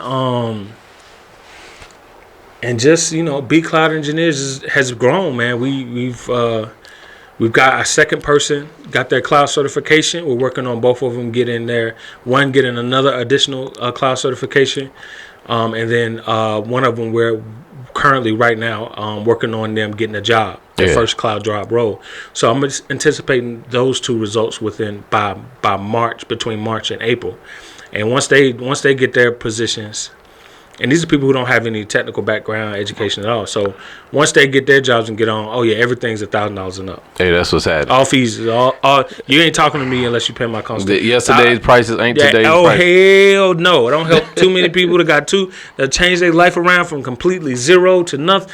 and just, B Cloud Engineers has grown, man. We've got a second person, got their cloud certification. We're working on both of them getting another additional cloud certification. And then one of them we're currently right now working on them getting a job, their first cloud job role. So I'm anticipating those 2 results by March, between March and April. And once they get their positions, and these are people who don't have any technical background, education at all. So once they get their jobs and get on, everything's $1,000 and up. Hey, that's what's happening. All fees, all you ain't talking to me unless you pay my constant. Yesterday's prices ain't today's prices. Oh, hell no. It don't help too many people that change their life around from completely zero to nothing,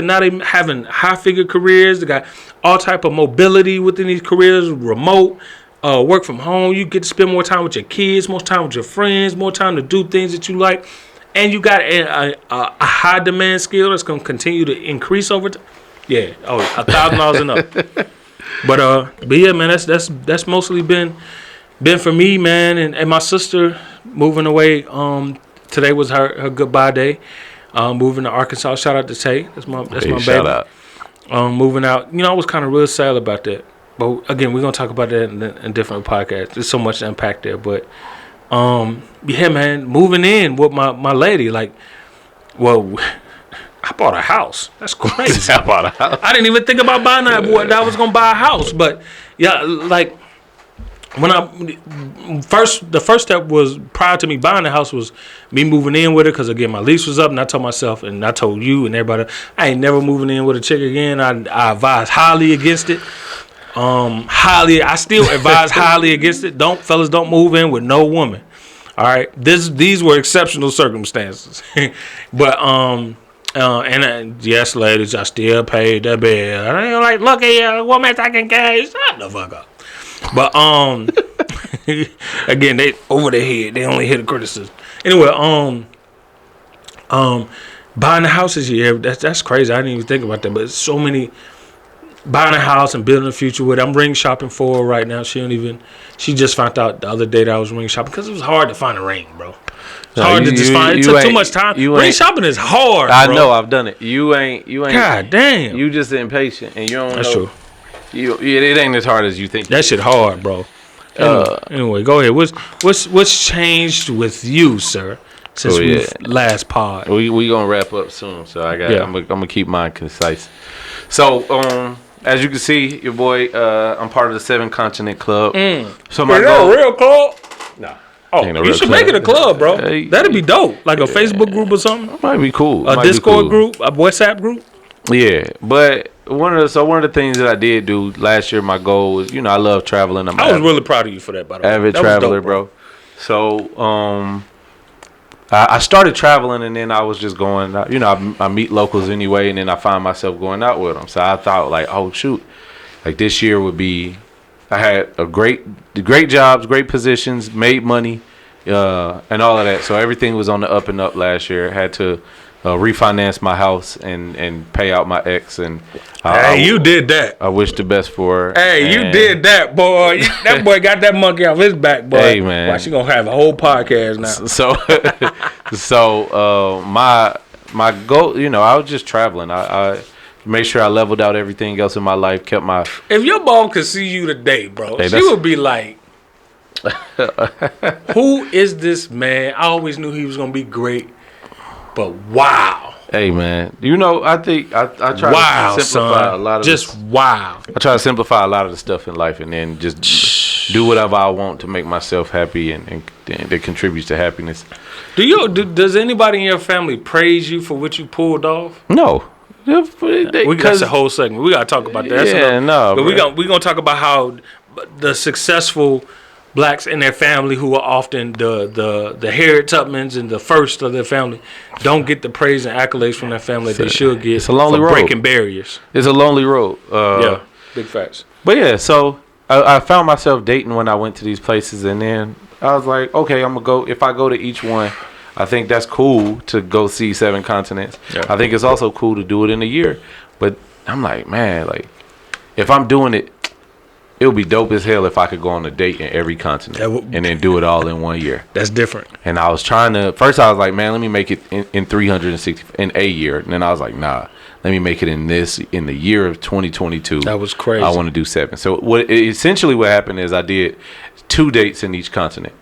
not even having high-figure careers. They got all type of mobility within these careers, remote, work from home. You get to spend more time with your kids, more time with your friends, more time to do things that you like. And you got a high demand skill that's going to continue to increase over time. Yeah, $1,000 and up. But yeah, man, that's mostly been for me, man. And my sister moving away. Today was her goodbye day. Moving to Arkansas. Shout out to Tay. That's my baby. Shout out. Moving out. I was kind of real sad about that. But again, we're gonna talk about that in different podcasts. There's so much to unpack there, but. Yeah, man, moving in with my lady, I bought a house. That's crazy. I bought a house. I didn't even think about buying that. I was gonna buy a house, but yeah, when the first step was prior to me buying the house was me moving in with her because again my lease was up, and I told myself and I told you and everybody I ain't never moving in with a chick again. I advise highly against it. I still advise highly against it. Fellas don't move in with no woman. All right, these were exceptional circumstances, but yes, ladies, I still paid the bill. I ain't like, look here, woman taking cash. Shut the fuck up. But again, they over their head. They only hear the criticism. Anyway, buying the houses, that's crazy. I didn't even think about that, but it's so many. Buying a house and building a future with. I'm ring shopping for her right now. She just found out the other day that I was ring shopping because it was hard to find a ring, bro. It's hard to just find. It took too much time. Ring shopping is hard, bro. I know. I've done it. You ain't. God damn. You just impatient and you don't know. That's true. It ain't as hard as you think. That shit hard, bro. Anyway, go ahead. What's changed with you, sir, since we've last pod? We gonna wrap up soon, so I'm gonna keep mine concise. So as you can see, your boy, I'm part of the 7 Continent Club. So my goal, a real club? Nah. Oh, you should make it a club, bro. That'd be dope. Like a Facebook group or something. Might be cool. A Discord group, a WhatsApp group. Yeah, but one of the things that I did do last year, my goal was, I love traveling. I was really proud of you for that, by the way. Avid traveler, bro. So, I started traveling, and then I was just going. I meet locals anyway, and then I find myself going out with them. So I thought, like, oh shoot, like this year would be. I had great jobs, great positions, made money, and all of that. So everything was on the up and up last year. I had to refinance my house and pay out my ex. And you did that. I wish the best for her. Hey, you did that, boy. That boy got that monkey off his back, boy. Hey, man. Why she gonna have a whole podcast now? So my goal, I was just traveling. I made sure I leveled out everything else in my life. Kept my. If your mom could see you today, bro, she would be like, "Who is this man? I always knew he was gonna be great, but wow." Hey, man, I think I try to simplify a lot of I try to simplify a lot of the stuff in life, and then just do whatever I want to make myself happy, and that contributes to happiness. Does anybody in your family praise you for what you pulled off? No. We got the whole segment. We got to talk about that. Yeah, no. But we're gonna talk about how the successful blacks in their family, who are often the Harriet Tubmans and the first of their family, don't get the praise and accolades from their family that they should get. It's a lonely road. Breaking barriers. It's a lonely road. Yeah, big facts. But yeah, so I found myself dating when I went to these places, and then I was like, okay, I'm gonna go. If I go to each one, I think that's cool to go see 7 continents. Yeah. I think it's also cool to do it in a year. But I'm like, man, like if I'm doing it, it would be dope as hell if I could go on a date in every continent and then do it all in 1 year. That's different. And I was first I was like, man, let me make it in 360 in a year. And then I was like, nah, let me make it in the year of 2022. That was crazy. I want to do 7. So what happened is I did 2 dates in each continent.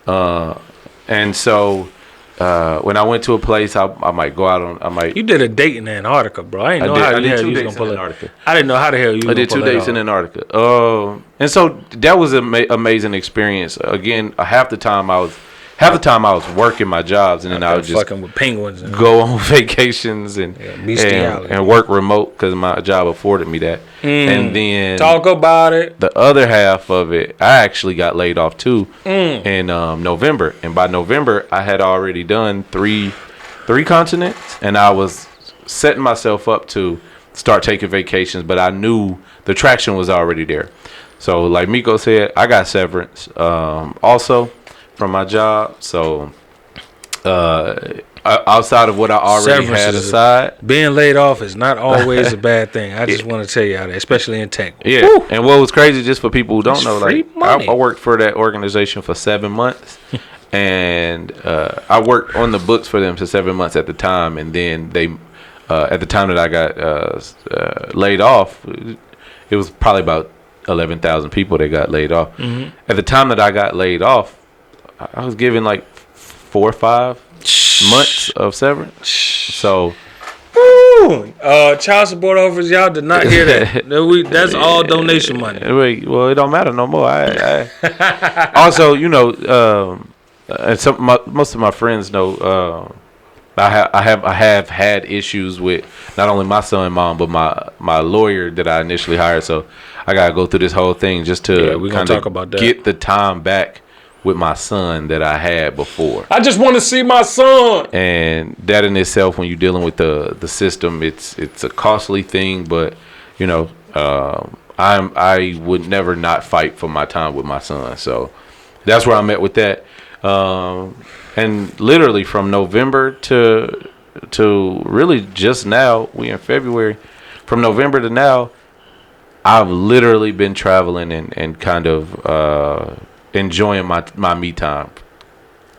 And so when I went to a place, I might go out on. You did a date in Antarctica, bro. I didn't know how the hell you was gonna pull it. I didn't know how the hell you. I did 2 dates in Antarctica. And so that was an amazing experience. Again, half the time I was working my jobs, and then I would just fucking with penguins and go on vacations and work remote because my job afforded me that. And then talk about it. The other half of it, I actually got laid off too in November, and by November I had already done three continents, and I was setting myself up to start taking vacations, but I knew the traction was already there. So like Miko said, I got severance also from my job. So outside of what I already had aside, being laid off is not always a bad thing. I just want to tell you that, especially in tech. Yeah. Woo. And what was crazy, just for people who don't know, like I worked for that organization for 7 months. And I worked on the books for them for 7 months at the time, and then they at the time that I got laid off, it was probably about 11,000 people that got laid off. At the time that I got laid off, I was given like 4 or 5 months of severance. So child support offers, y'all did not hear that. That's all donation money. Well, it don't matter no more. I also, and most of my friends know I have had issues with not only my son and mom, but my lawyer that I initially hired. So I gotta go through this whole thing just to kind of get the time back with my son that I had before. I just want to see my son. And that in itself, when you're dealing with the system, it's a costly thing. But I would never not fight for my time with my son. So that's where I'm at with that. And literally from November to really just now, we in February. From November to now, I've literally been traveling and kind of enjoying my me time.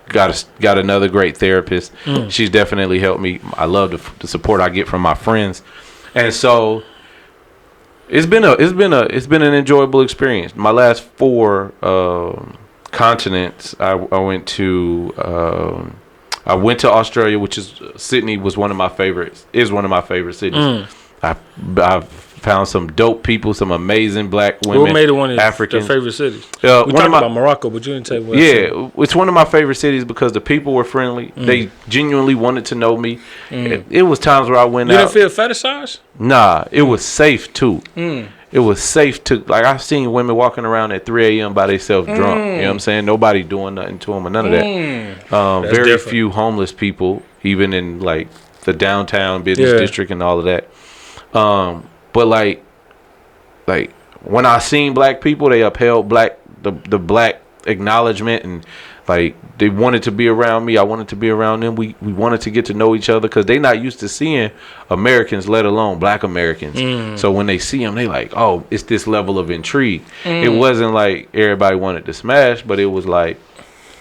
Got another great therapist. She's definitely helped me. I love the support I get from my friends, and so it's been an enjoyable experience. My last 4 continents, I went to Australia, which is Sydney was one of my favorites. Is one of my favorite cities. I've found some dope people, some amazing black women. What made it one of Africans. your favorite cities? We one talked of my, about Morocco, but you didn't tell me what yeah, city. it's one of my favorite cities because the people were friendly. They genuinely wanted to know me. It was times where I went You out. didn't feel fetishized? Nah, it was safe too. It was safe to, like, I've seen women walking around at 3 a.m. by themselves drunk. You know what I'm saying? Nobody doing nothing to them or none of that. Very different. few homeless people, even in like the downtown business district and all of that. But like when I seen black people, they upheld the black acknowledgement, and like they wanted to be around me. I wanted to be around them. We wanted to get to know each other because they not used to seeing Americans, let alone black Americans. So when they see them, they like, oh, it's this level of intrigue. It wasn't like everybody wanted to smash, but it was like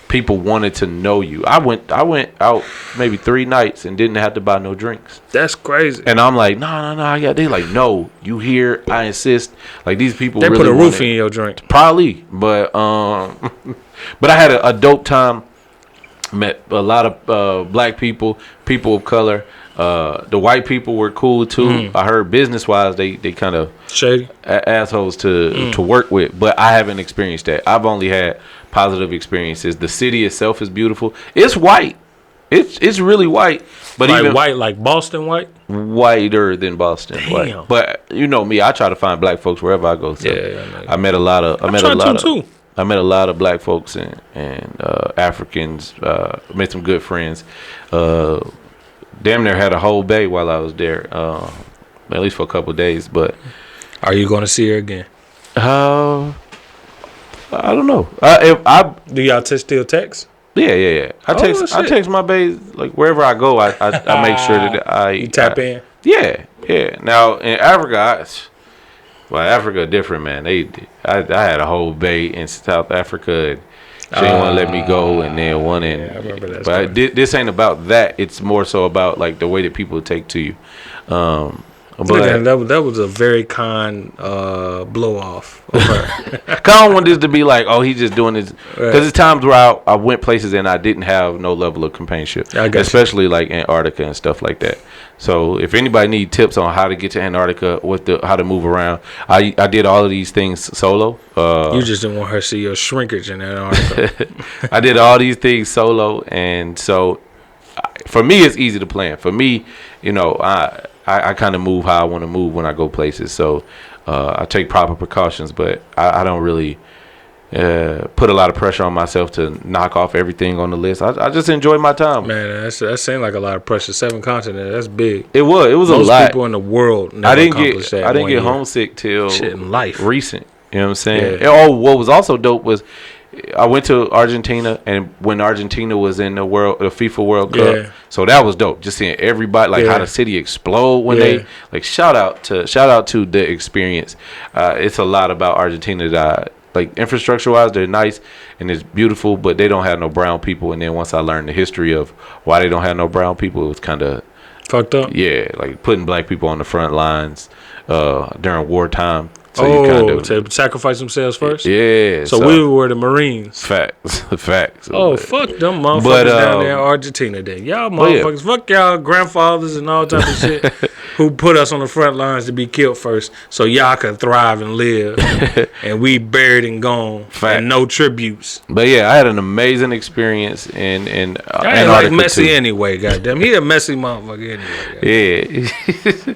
people wanted to know you. I went out maybe 3 nights and didn't have to buy no drinks. That's crazy. And I'm like, no, yeah. They like, no, you here? I insist. Like these people. They really put a roof in your drink. Probably, but but I had a dope time. Met a lot of black people of color. The white people were cool too. I heard business wise, they kind of shady assholes to work with, but I haven't experienced that. I've only had positive experiences. The city itself is beautiful. It's white. It's really white, but like even white, like Boston white, whiter than Boston white. But you know me, I try to find black folks wherever I go. So I met a lot of. I met a lot of black folks and Africans. Met some good friends. Damn near had a whole bay while I was there, at least for a couple of days. But are you going to see her again? I don't know. Do y'all still text? Yeah. I text my bays like wherever I go. I make sure that you tap in. Yeah. Now in Africa, Africa different, man. I had a whole bay in South Africa. And she didn't want to let me go, and then one in. I remember that. But this ain't about that. It's more so about like the way that people take to you. But that was a very kind blow off of her. I don't want this to be like, oh, he's just doing this. Because it's times where I went places and I didn't have no level of companionship, especially like Antarctica and stuff like that. So if anybody need tips on how to get to Antarctica, how to move around, I did all of these things solo. You just didn't want her to see your shrinkage in Antarctica. I did all these things solo, and so for me, it's easy to plan. For me, you know, I kind of move how I want to move when I go places. So I take proper precautions, but I don't really put a lot of pressure on myself to knock off everything on the list. I just enjoy my time. Man, that seemed like a lot of pressure. 7 continents, that's big. It was Most a lot. Most people in the world never accomplished that. I didn't get homesick till shit in life. Recent. You know what I'm saying? Yeah. Oh, what was also dope was I went to Argentina, and when Argentina was in the FIFA World Cup, so that was dope. Just seeing everybody, like how the city explode when they like. Shout out to the experience. It's a lot about Argentina that like infrastructure wise, they're nice and it's beautiful, but they don't have no brown people. And then once I learned the history of why they don't have no brown people, it was kind of fucked up. Yeah, like putting black people on the front lines during wartime. So you kind of to sacrifice themselves first? Yeah. So we were the Marines. Facts. Oh, fuck them motherfuckers down there in Argentina then. Y'all motherfuckers, fuck y'all grandfathers and all type of shit who put us on the front lines to be killed first so y'all could thrive and live. And we buried and gone. Fact. And no tributes. But yeah, I had an amazing experience in I ain't like messy anyway, goddamn. He a messy motherfucker anyway.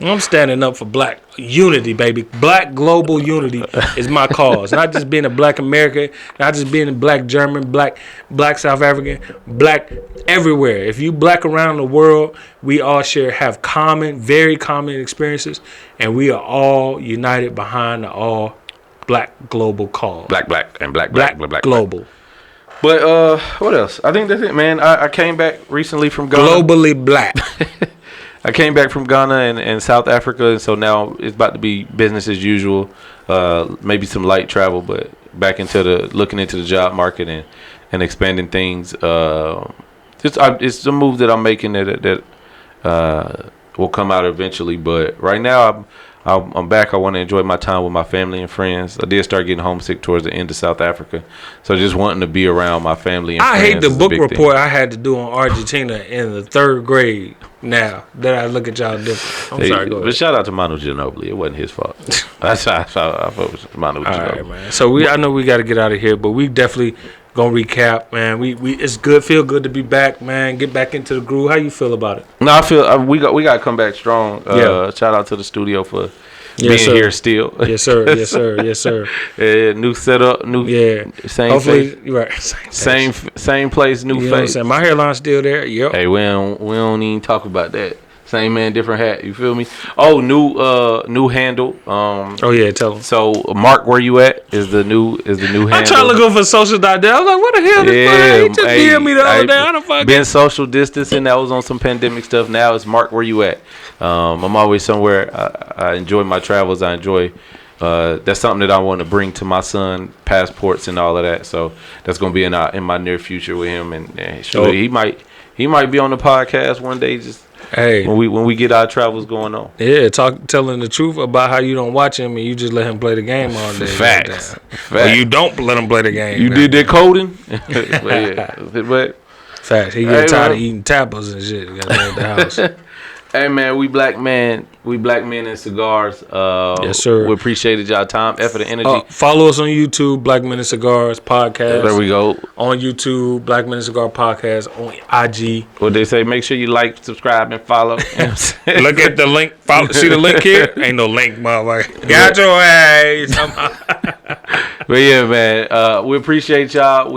Yeah. I'm standing up for black unity, baby. Black global unity is my cause. Not just being a black American, not just being a black German, black South African, black everywhere. If you black around the world, we all have very common experiences, and we are all united behind the all black global cause. Black global. But what else? I think that's it, man. I came back recently from Ghana. Globally black. I came back from Ghana and South Africa, and so now it's about to be business as usual. Maybe some light travel, but back into looking into the job market and expanding things. It's a move that I'm making that will come out eventually. But right now, I'm back. I want to enjoy my time with my family and friends. I did start getting homesick towards the end of South Africa, so just wanting to be around my family and friends. I hate the book report I had to do on Argentina in the 3rd grade. Now that I look at y'all different, I'm sorry. Go ahead. But shout out to Manu Ginobili. It wasn't his fault. I thought it was Manu Ginobili. All right, man. So I know we got to get out of here, but we definitely gonna recap, man. We it's good. Feel good to be back, man. Get back into the groove. How you feel about it? No, I feel we got to come back strong. Shout out to the studio for being here still. Yes, sir. Yes, sir. Yes, sir. New setup, same. Hopefully, face. right. Same place, new face. What I'm saying? My hairline's still there. Yep. Hey, we don't even talk about that. Same man, different hat. You feel me? Oh, new handle. Oh yeah, tell them. So Mark, where you at? Is the new handle. I try to look over social dot there. I was like, what the hell? He just DM me the other day. I don't fucking. Been social distancing. That was on some pandemic stuff. Now it's Mark, where you at? I'm always somewhere. I enjoy my travels. I enjoy. That's something that I want to bring to my son, passports and all of that. So that's gonna be in my near future with him, and sure, he might be on the podcast one day. Just. Hey, when we get our travels going on, telling the truth about how you don't watch him and you just let him play the game all day. Facts. Or you don't let him play the game. You did that coding, but facts. He get tired of eating tapas and shit. Got to leave the house. Hey man, we black men and cigars. Yes, sir. We appreciated y'all time, effort, and energy. Follow us on YouTube, Black Men and Cigars Podcast. There we go. On YouTube, Black Men and Cigar Podcast. On IG. What they say? Make sure you like, subscribe, and follow. Look at the link. See the link here? Ain't no link, motherfucker. Got your ass. But yeah, man. We appreciate y'all.